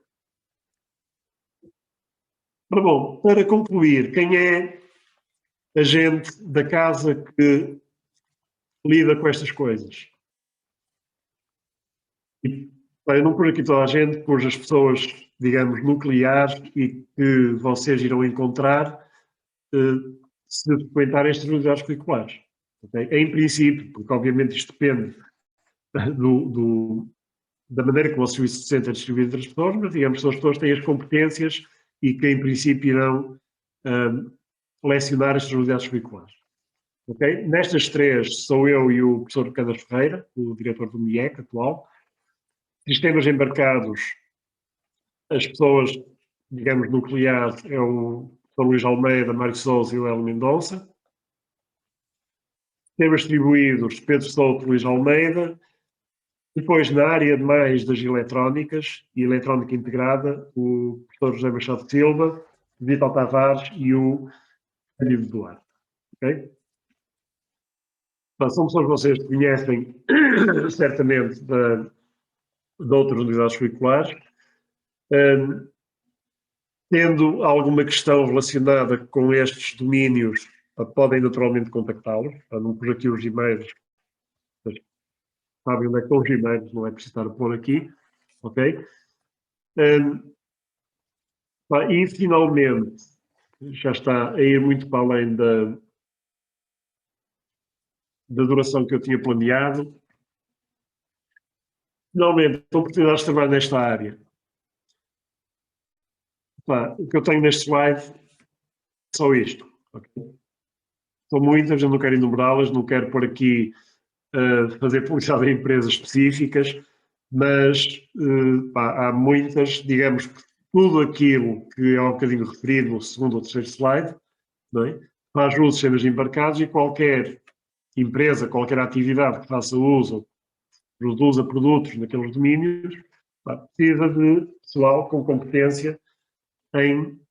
Ora bom, para concluir, quem é a gente da casa que lida com estas coisas? Eu não pus aqui toda a gente, pus as pessoas, digamos, nucleares e que vocês irão encontrar se frequentarem estas unidades curriculares. Okay? Em princípio, porque obviamente isto depende da maneira como o serviço docente é distribuído entre as pessoas, mas digamos que as pessoas têm as competências e que em princípio irão lecionar estas unidades curriculares. Okay? Nestas três sou eu e o professor Canas Ferreira, o diretor do MIEC atual. Sistemas embarcados, as pessoas, digamos, nucleares, é o Sr. Luís Almeida, Mário Sousa e o Hélio Mendonça. Sistemas distribuídos, Pedro Souto, Luís Almeida. Depois, na área mais das eletrónicas e eletrónica integrada, o professor José Machado Silva Vitor Tavares e o Cândido Duarte. Okay? Então, são pessoas que vocês conhecem certamente de outras unidades curriculares. Tendo alguma questão relacionada com estes domínios, podem naturalmente contactá-los. Não pus aqui os e-mails, mas sabem onde é que estão os e-mails, não é preciso estar a pôr aqui. Ok? E finalmente, já está a ir muito para além da duração que eu tinha planeado. Finalmente, oportunidades de trabalho nesta área. O que eu tenho neste slide é só isto. Okay? São muitas, eu não quero enumerá-las, não quero pôr aqui fazer publicidade a empresas específicas, mas há muitas, digamos, tudo aquilo que é um bocadinho referido no segundo ou terceiro slide, não é? Faz uso de sistemas embarcados e qualquer empresa, qualquer atividade que faça uso, produza produtos naqueles domínios, precisa de pessoal com competência em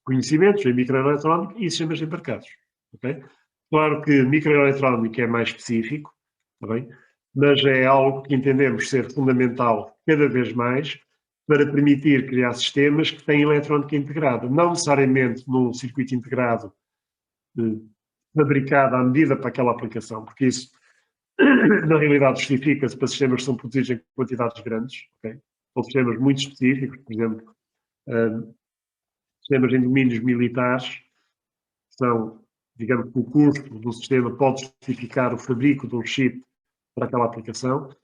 conhecimentos em microeletrónica e sistemas embarcados. Okay? Claro que microeletrónica é mais específico, tá bem? Mas é algo que entendemos ser fundamental cada vez mais para permitir criar sistemas que têm eletrónica integrada, não necessariamente num circuito integrado fabricado à medida para aquela aplicação, porque isso na realidade justifica-se para sistemas que são produzidos em quantidades grandes, okay? Ou sistemas muito específicos, por exemplo, sistemas em domínios militares, são, digamos que o custo do sistema pode justificar o fabrico de um chip para aquela aplicação.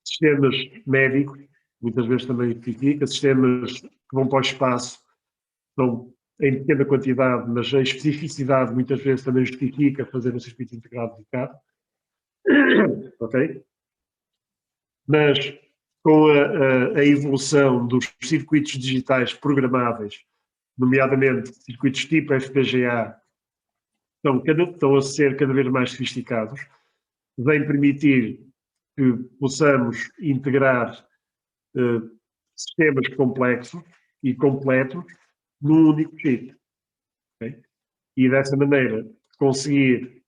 Sistemas médicos, muitas vezes também justifica. Sistemas que vão para o espaço são em pequena quantidade, mas a especificidade muitas vezes também justifica fazer um circuito integrado dedicado. Ok? Mas com a evolução dos circuitos digitais programáveis, nomeadamente circuitos tipo FPGA, estão a ser cada vez mais sofisticados, vem permitir que possamos integrar sistemas complexos e completos num único chip. Okay? E dessa maneira conseguir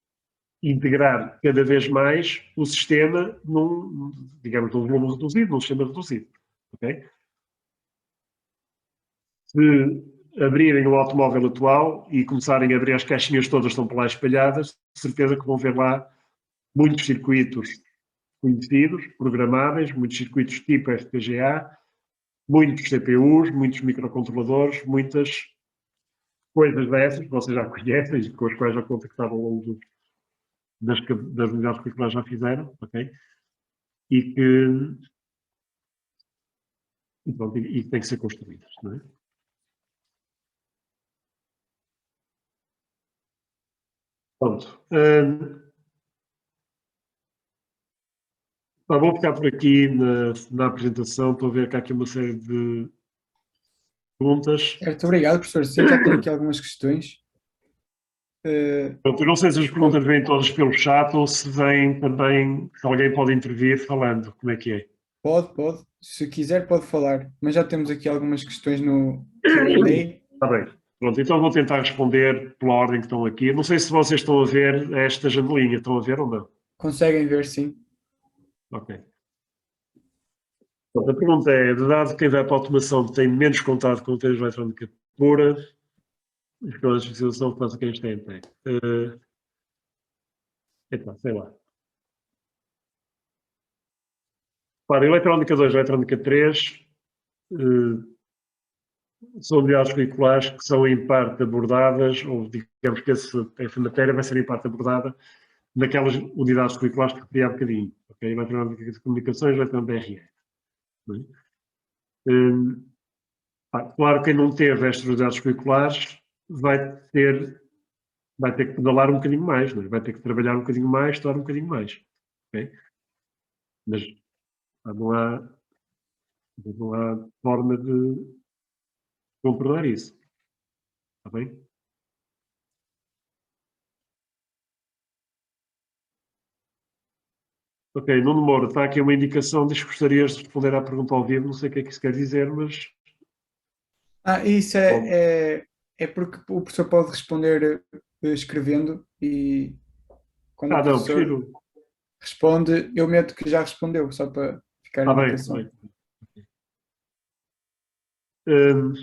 integrar cada vez mais o sistema num, digamos, num volume reduzido, num sistema reduzido. Okay? Se abrirem o automóvel atual e começarem a abrir as caixinhas todas que estão por lá espalhadas, de certeza que vão ver lá muitos circuitos conhecidos, programáveis, muitos circuitos tipo FPGA, muitos CPUs, muitos microcontroladores, muitas coisas dessas que vocês já conhecem e com as quais já contactavam ao longo das unidades curriculares já fizeram, ok? E que tem que ser construídas, não é? Pronto. Vou ficar por aqui na apresentação. Estou a ver que há aqui uma série de perguntas. Certo, obrigado, professor. Sim, já tenho aqui algumas questões. Pronto, eu não sei se as perguntas vêm todas pelo chat ou se vêm também, se alguém pode intervir falando. Como é que é? Pode. Se quiser, pode falar. Mas já temos aqui algumas questões no Q&A. Está bem. Pronto, então vou tentar responder pela ordem que estão aqui. Não sei se vocês estão a ver esta janelinha. Estão a ver ou não? Conseguem ver, sim. Ok. Pronto, a pergunta é, dado que quem vai para a automação tem menos contato com a eletrónica pura, e pela especialização que faz quem está em pé. Sei lá. Para eletrónica 2 e eletrónica 3, são unidades curriculares que são em parte abordadas, ou digamos que essa matéria vai ser em parte abordada naquelas unidades curriculares que referi há bocadinho. Okay? Eletrónica de comunicações, eletrónica BRE. Claro que quem não teve estas unidades curriculares vai ter que pedalar um bocadinho mais, não é? Vai ter que trabalhar um bocadinho mais, estudar um bocadinho mais. Okay? Mas não há forma de contornar isso. Está bem? Ok, Nuno Moura, está aqui uma indicação, diz que gostarias de responder à pergunta ao vivo, não sei o que é que isso quer dizer, mas... Isso Bom, é porque o professor pode responder escrevendo e quando o não, professor prefiro. responde, eu meto que já respondeu, só para ficar a Está bem, está indicação. bem. Hum,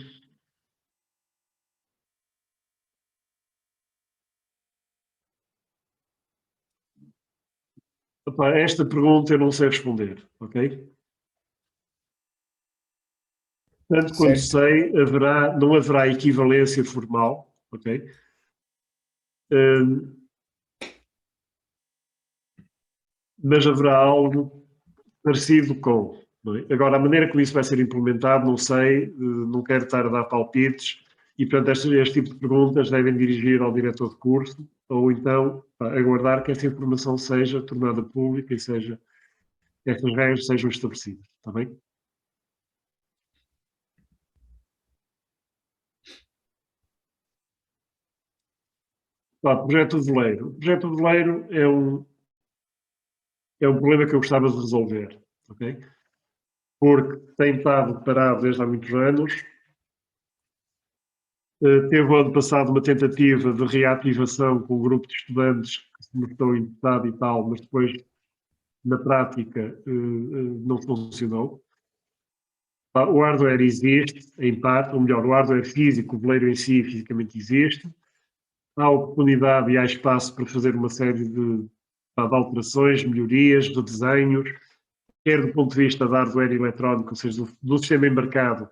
Epá, esta pergunta eu não sei responder, ok? Tanto quanto Certo, sei, não haverá equivalência formal, ok? Hum, mas haverá algo parecido com. Não é? Agora, a maneira como isso vai ser implementado, não sei, não quero estar a dar palpites, e portanto este tipo de perguntas devem dirigir ao diretor de curso, ou então aguardar que essa informação seja tornada pública e que estas regras sejam estabelecidas, está bem? Projeto de veleiro. O projeto de veleiro é um problema que eu gostava de resolver, ok? Porque tem estado parado desde há muitos anos. Teve o ano passado uma tentativa de reativação com um grupo de estudantes que se mostrou interessado e tal, mas depois, na prática, não funcionou. O hardware existe, em parte, ou melhor, o hardware físico, o veleiro em si, fisicamente existe. Há oportunidade e há espaço para fazer uma série de alterações, melhorias, de desenhos, quer do ponto de vista da hardware eletrónico, ou seja, do sistema embarcado,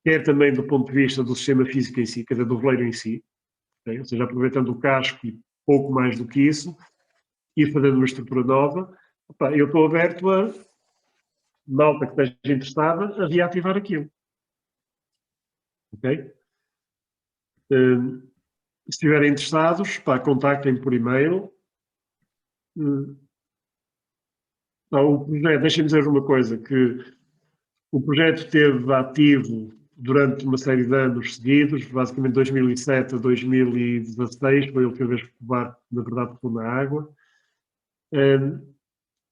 quer também do ponto de vista do sistema físico em si, quer dizer, do veleiro em si, okay? Ou seja, aproveitando o casco e pouco mais do que isso, e fazendo uma estrutura nova. Opa, eu estou aberto a malta que esteja interessada a reativar aquilo. Ok? Se estiverem interessados, contactem por e-mail. O projeto, deixem-me dizer uma coisa, que o projeto esteve ativo durante uma série de anos seguidos, basicamente 2007 a 2016, foi a última vez que o barco, na verdade, ficou na água,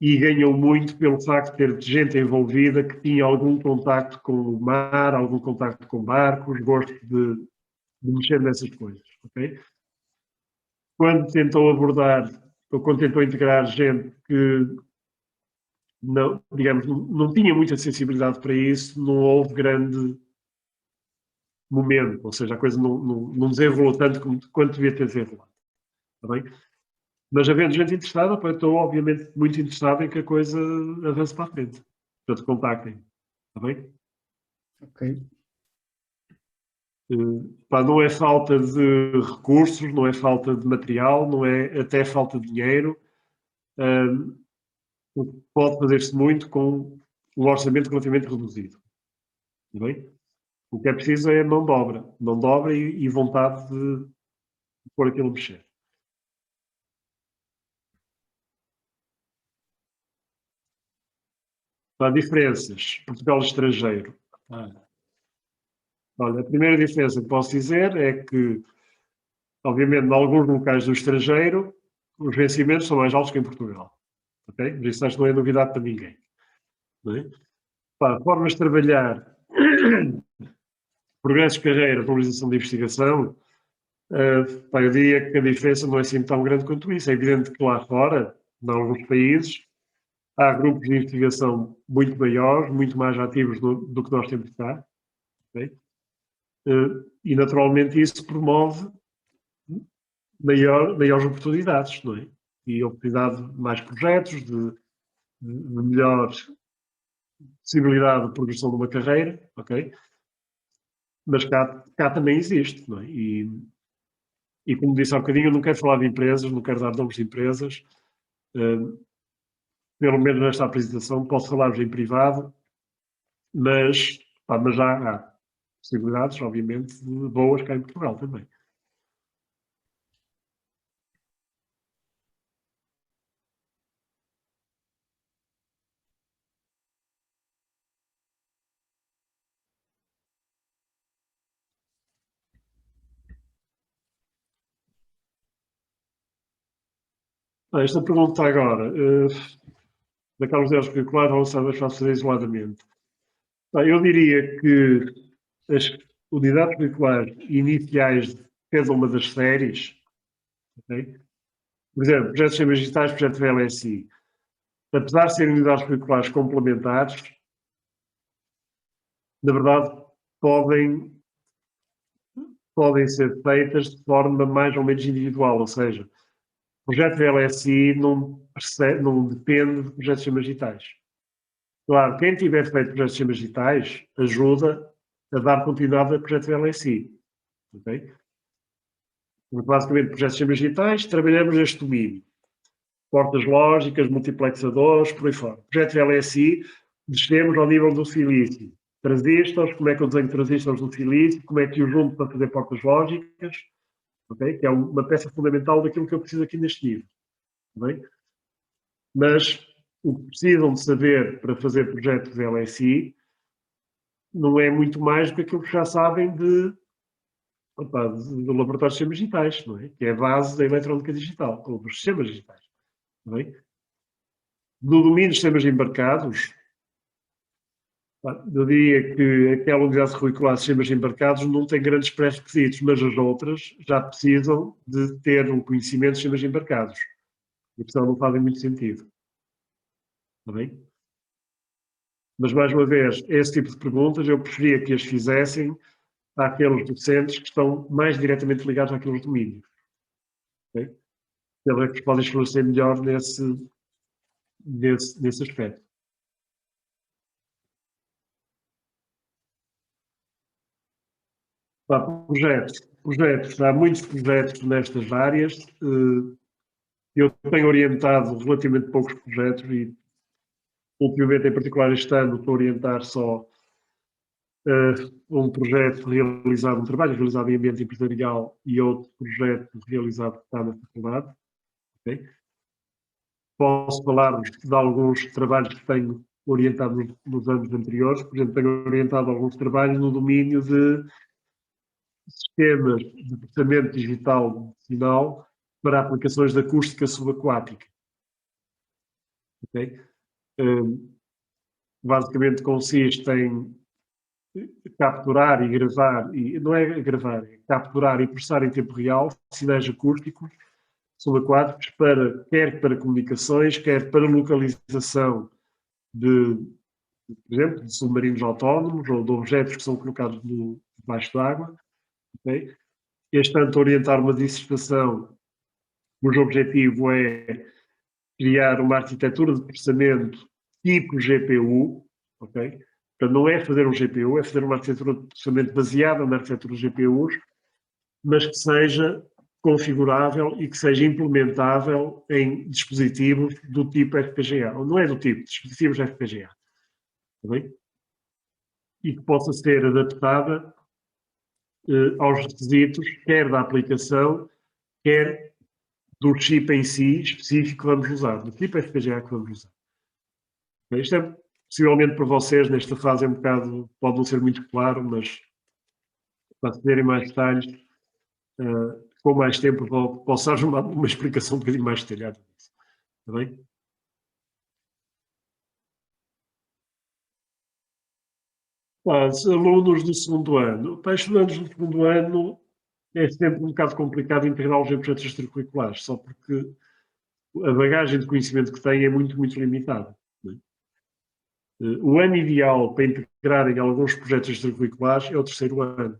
e ganhou muito pelo facto de ter gente envolvida que tinha algum contacto com o mar, algum contacto com barcos, gosto de mexer nessas coisas, ok? Quando tentou abordar, ou quando tentou integrar gente que não, digamos, não tinha muita sensibilidade para isso, não houve grande momento, ou seja, a coisa não desenvolveu tanto quanto devia ter desenvolvido. Está bem? Mas havendo gente interessada, estou obviamente muito interessado em que a coisa avance para a frente. Portanto, contactem. Está bem? ok. Não é falta de recursos, não é falta de material, não é até falta de dinheiro. Pode fazer-se muito com um orçamento relativamente reduzido. Está bem? O que é preciso é mão de obra e vontade de pôr aquilo a mexer. Há diferenças. Portugal estrangeiro. Olha, a primeira diferença que posso dizer é que, obviamente, em alguns locais do estrangeiro, os vencimentos são mais altos que em Portugal. Ok? Mas isso acho que não é novidade para ninguém. Não é? Formas de trabalhar, progressos de carreira, valorização de investigação, eu diria que a diferença não é assim tão grande quanto isso. É evidente que lá fora, em alguns países, há grupos de investigação muito maiores, muito mais ativos do que nós temos cá. Okay? E, naturalmente, isso promove maiores oportunidades, não é? E oportunidade de mais projetos, de melhor possibilidade de progressão de uma carreira, ok? Mas cá também existe, não é? E como disse há bocadinho, eu não quero falar de empresas, não quero dar nomes de empresas, pelo menos nesta apresentação, posso falar-vos em privado, mas já há possibilidades, obviamente, boas cá em Portugal também. Esta pergunta agora, da Carlos Deus Curricular, avançadas para fazer isoladamente. Eu diria que unidades curriculares iniciais de cada uma das séries, okay? Por exemplo, projetos de sistemas digitais, projeto VLSI, apesar de serem unidades curriculares complementares, na verdade, podem ser feitas de forma mais ou menos individual, ou seja, o projeto VLSI não depende de projetos de sistemas digitais. Claro, quem tiver feito projetos de sistemas digitais ajuda a dar continuidade ao projeto VLSI. Okay? Porque, basicamente, projetos de sistemas digitais, trabalhamos neste domínio. Portas lógicas, multiplexadores, por aí fora. Projeto VLSI, descemos ao nível do silício. Transistores, como é que eu desenho transistores no silício, como é que eu junto para fazer portas lógicas, okay? Que é uma peça fundamental daquilo que eu preciso aqui neste nível. Okay? Mas o que precisam de saber para fazer projetos de LSI não é muito mais do que aquilo que já sabem do laboratório de sistemas digitais, não é? Que é a base da eletrónica digital, ou dos sistemas digitais. Não é? No domínio dos sistemas embarcados, eu diria que aquela unidade curricular de sistemas embarcados não tem grandes pré-requisitos, mas as outras já precisam de ter um conhecimento de sistemas embarcados. E, portanto, não fazem muito sentido. Está bem? Mas, mais uma vez, esse tipo de perguntas eu preferia que as fizessem àqueles docentes que estão mais diretamente ligados àqueles domínios. Okay? Eles é que podem esclarecer melhor nesse aspecto. Projetos. Há muitos projetos nestas áreas. Eu tenho orientado relativamente poucos projetos e, ultimamente, em particular este ano, estou a orientar só um projeto realizado, um trabalho realizado em ambiente empresarial e outro projeto realizado que está na faculdade. Okay? Posso falar-vos de alguns trabalhos que tenho orientado nos anos anteriores. Por exemplo, tenho orientado alguns trabalhos no domínio de sistemas de processamento digital de sinal para aplicações de acústica subaquática. Okay? Basicamente consiste em capturar e gravar, não é gravar, é capturar e processar em tempo real sinais acústicos subaquáticos quer para comunicações, quer para localização por exemplo, de submarinos autónomos ou de objetos que são colocados debaixo d'água. Okay? Este tanto orientar uma dissertação cujo objetivo é criar uma arquitetura de processamento tipo GPU, ok? Portanto, não é fazer um GPU, é fazer uma arquitetura de processamento baseada na arquitetura de GPUs, mas que seja configurável e que seja implementável em dispositivos do tipo FPGA. Ou não é do tipo, dispositivos FPGA. Está bem? E que possa ser adaptada aos requisitos, quer da aplicação, quer do chip em si específico que vamos usar, do tipo FPGA que vamos usar. Isto é possivelmente para vocês, nesta fase, pode não ser muito claro, mas para terem mais detalhes, com mais tempo, posso dar uma explicação um bocadinho mais detalhada disso. Está bem? Alunos do segundo ano. Para estudantes do segundo ano, é sempre um bocado complicado integrá-los em projetos extracurriculares, só porque a bagagem de conhecimento que têm é muito, muito limitada. O ano ideal para integrarem alguns projetos extracurriculares é o terceiro ano.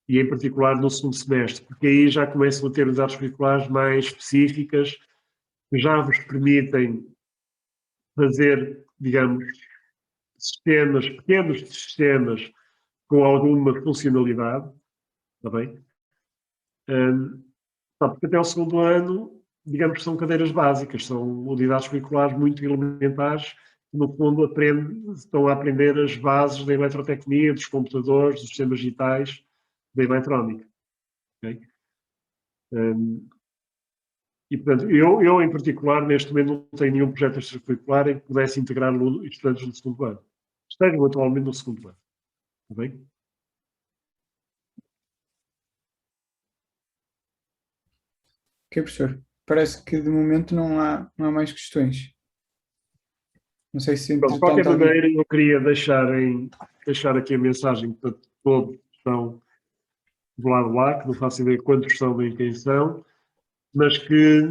E, em particular, no segundo semestre, porque aí já começam a ter unidades curriculares mais específicas, que já vos permitem fazer, digamos, pequenos sistemas com alguma funcionalidade. Está bem? Porque até o segundo ano, digamos que são cadeiras básicas, são unidades curriculares muito elementares, que no fundo estão a aprender as bases da eletrotecnia, dos computadores, dos sistemas digitais, da eletrónica. Okay? E, portanto, eu, em particular, neste momento não tenho nenhum projeto extracurricular em que pudesse integrar estudantes no segundo ano. Estejam atualmente no segundo ano. Está bem? Ok, professor. Parece que de momento não há mais questões. Não sei se De qualquer entretanto alguém... maneira, eu queria deixar aqui a mensagem para todos estão do lado lá, que não faço ideia quantos são nem quem são, mas que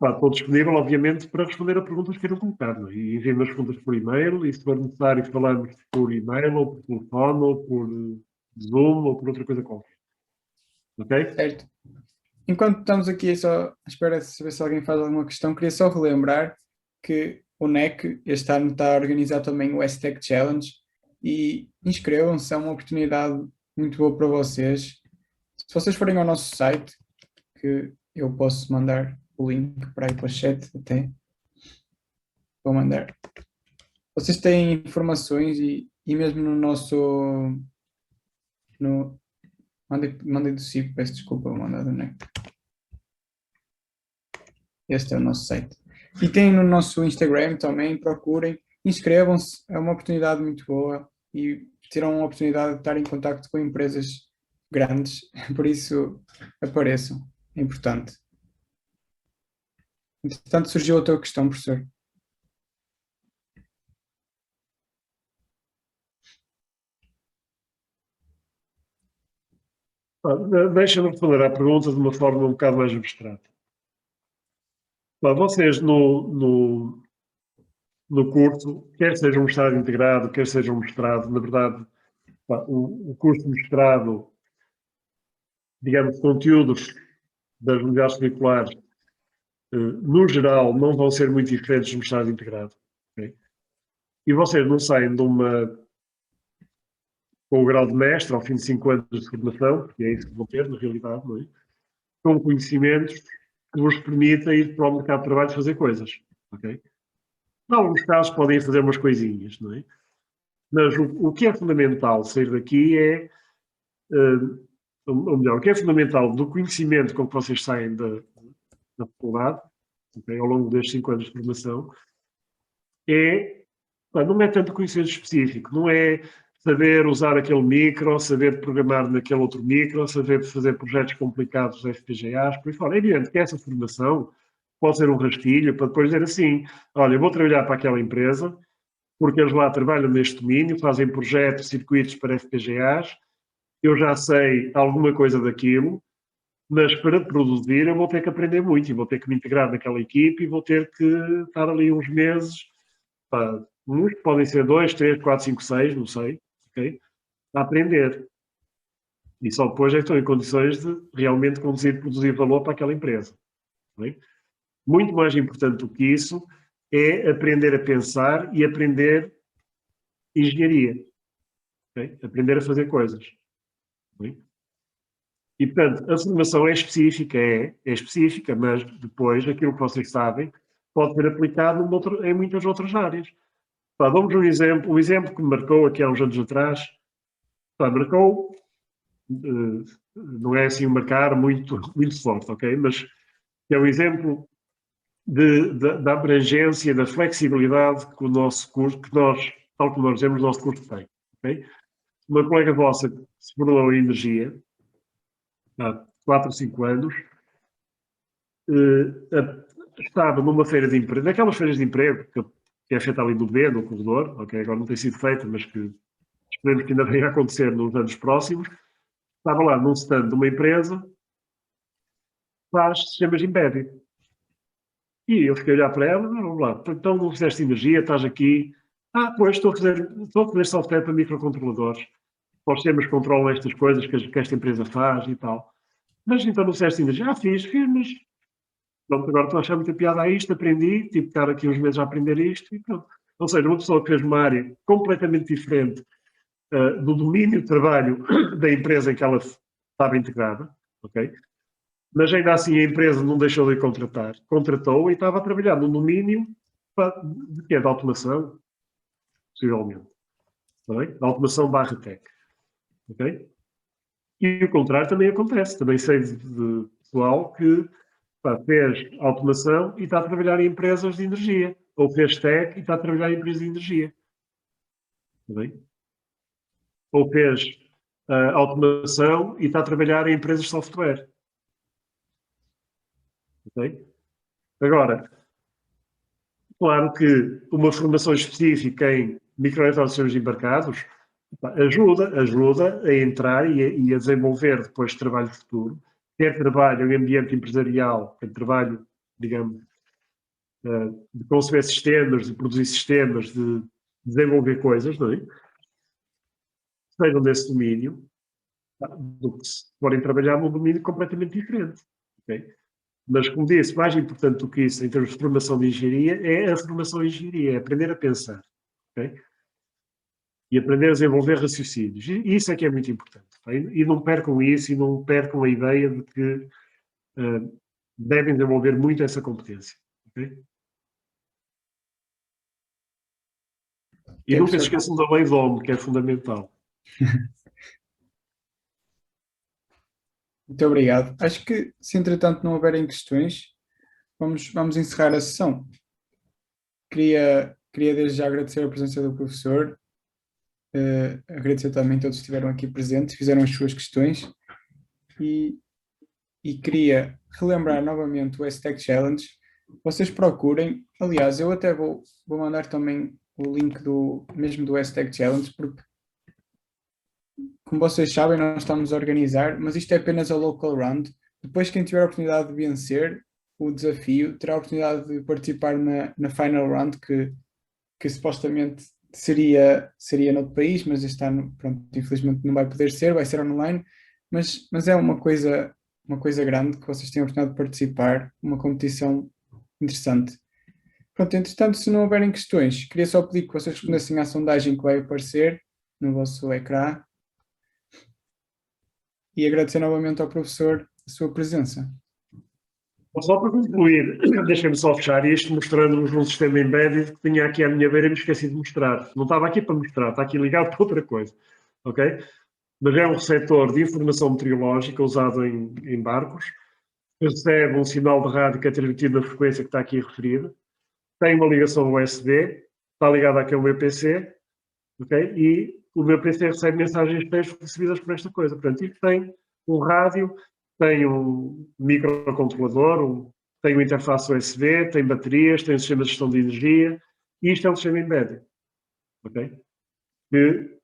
estou disponível, obviamente, para responder a perguntas que queiram colocar. Não é? E enviem-me as perguntas por e-mail, e se for necessário falamos por e-mail, ou por telefone, ou por Zoom, ou por outra coisa qualquer. Ok? Certo. Enquanto estamos aqui só à espera de saber se alguém faz alguma questão, queria só relembrar que o NEC este ano está a organizar também o STEC Challenge e inscrevam-se, é uma oportunidade muito boa para vocês. Se vocês forem ao nosso site, que eu posso mandar o link para aí para o chat até, vou mandar. Vocês têm informações e mesmo no nosso... mandei do CIP, peço desculpa, vou mandar do NEC. Este é o nosso site. E tem no nosso Instagram também, procurem, inscrevam-se, é uma oportunidade muito boa e terão a oportunidade de estar em contacto com empresas grandes, por isso apareçam, é importante. Entretanto, surgiu outra questão, professor. Deixa-me responder à pergunta de uma forma um bocado mais abstrata. Vocês no curso, quer seja um mestrado integrado, quer seja um mestrado, na verdade, o curso de mestrado, digamos, conteúdos das unidades curriculares, no geral, não vão ser muito diferentes do mestrado integrado. Okay? E vocês não saem de com o grau de mestre ao fim de 5 anos de formação, porque é isso que vão ter, na realidade, não é? Com conhecimentos que vos permitem ir para o mercado de trabalho fazer coisas. Okay? Em alguns casos podem fazer umas coisinhas, não é? Mas o que é fundamental sair daqui é, ou melhor, o que é fundamental do conhecimento com que vocês saem da faculdade, okay, ao longo destes 5 anos de formação, não é tanto conhecimento específico, não é saber usar aquele micro, saber programar naquele outro micro, saber fazer projetos complicados FPGAs, por aí fora. É evidente que essa formação pode ser um rastilho para depois dizer assim, olha, eu vou trabalhar para aquela empresa, porque eles lá trabalham neste domínio, fazem projetos, circuitos para FPGAs, eu já sei alguma coisa daquilo, mas para produzir eu vou ter que aprender muito e vou ter que me integrar naquela equipe e vou ter que estar ali uns meses, uns podem ser 2, 3, 4, 5, 6, não sei, okay? A aprender. E só depois é que estão em condições de realmente conduzir, produzir valor para aquela empresa. Okay? Muito mais importante do que isso é aprender a pensar e aprender engenharia. Okay? Aprender a fazer coisas. Okay? E, portanto, a formação é específica, é específica, mas depois aquilo que vocês sabem pode ser aplicado em muitas outras áreas. Damos um exemplo que me marcou aqui há uns anos atrás. Marcou, não é assim um marcar muito, muito forte, ok? Mas é um exemplo da abrangência, da flexibilidade que o nosso curso, que nós, tal como nós dizemos, o nosso curso tem. Okay? Uma colega vossa que se formou em energia, há 4 ou 5 anos, estava numa feira de emprego, naquelas feiras de emprego que é feita ali no B, no corredor, ok? Agora não tem sido feita, mas que esperemos que ainda venha a acontecer nos anos próximos. Estava lá num stand de uma empresa que faz sistemas embedded. E eu fiquei a olhar para ela, vamos lá, então não fizeste energia, estás aqui. Pois, estou a fazer software para microcontroladores. Para os sistemas que controlam estas coisas que esta empresa faz e tal. Mas então não fizeste energia? Fiz, mas pronto, agora estou a achar muita piada a isto, aprendi, tive que estar aqui uns meses a aprender isto e pronto. Ou seja, uma pessoa que fez uma área completamente diferente do domínio de trabalho da empresa em que ela estava integrada, ok? Mas ainda assim a empresa não deixou de contratar, contratou e estava a trabalhar num domínio de quê? De automação, possivelmente, okay? De automação barra tech, ok? E o contrário também acontece, também sei de pessoal que fez automação e está a trabalhar em empresas de energia, ou fez tech e está a trabalhar em empresas de energia, okay? Ou fez automação e está a trabalhar em empresas de software. Okay? Agora, claro que uma formação específica em microeletrosistemas embarcados Ajuda a entrar e a desenvolver depois trabalho futuro, quer trabalho em ambiente empresarial, quer trabalho, digamos, de conceber sistemas, de produzir sistemas, de desenvolver coisas, não é? Sejam desse domínio, do que se forem trabalhar num domínio completamente diferente. Okay? Mas, como disse, mais importante do que isso, em termos de formação de engenharia, é a formação em engenharia, é aprender a pensar. Okay? E aprender a desenvolver raciocínios. E isso é que é muito importante. Tá? E não percam isso, e não percam a ideia de que devem desenvolver muito essa competência. Okay? E nunca se esqueçam da lei de Ohm, que é fundamental. Muito obrigado. Acho que, se entretanto não houverem questões, vamos encerrar a sessão. Queria desde já agradecer a presença do professor, agradecer também a todos que estiveram aqui presentes, fizeram as suas questões e queria relembrar novamente o STEC Challenge. Vocês procurem, aliás, eu até vou mandar também o link mesmo do STEC Challenge, porque, como vocês sabem, nós estamos a organizar, mas isto é apenas a local round. Depois, quem tiver a oportunidade de vencer o desafio, terá a oportunidade de participar na final round, que supostamente seria noutro país, mas este ano, pronto, infelizmente não vai poder ser, vai ser online, mas é uma coisa grande que vocês têm a oportunidade de participar, uma competição interessante. Pronto, entretanto, se não houverem questões, queria só pedir que vocês respondessem à sondagem que vai aparecer no vosso ecrã e agradecer novamente ao professor a sua presença. Só para concluir, deixem-me só fechar isto mostrando-vos um sistema embedded que tinha aqui à minha beira e me esqueci de mostrar. Não estava aqui para mostrar, está aqui ligado para outra coisa. Ok? Mas é um receptor de informação meteorológica usado em barcos, recebe um sinal de rádio que é transmitido na frequência que está aqui referida, tem uma ligação USB, está ligado aqui ao meu PC, okay? E o meu PC recebe mensagens de texto recebidas por esta coisa. Portanto, isto tem um rádio, tem um microcontrolador, tem uma interface USB, tem baterias, tem um sistema de gestão de energia, e isto é um sistema embedded. Okay? Que,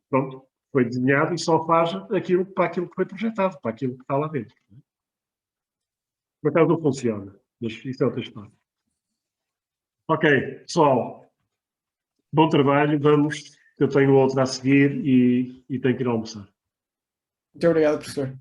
pronto, foi desenhado e só faz para aquilo que foi projetado, para aquilo que está lá dentro. Por acaso não funciona, mas isso é outra história. Ok, pessoal, bom trabalho, vamos, eu tenho outra a seguir e tenho que ir almoçar. Muito obrigado, professor.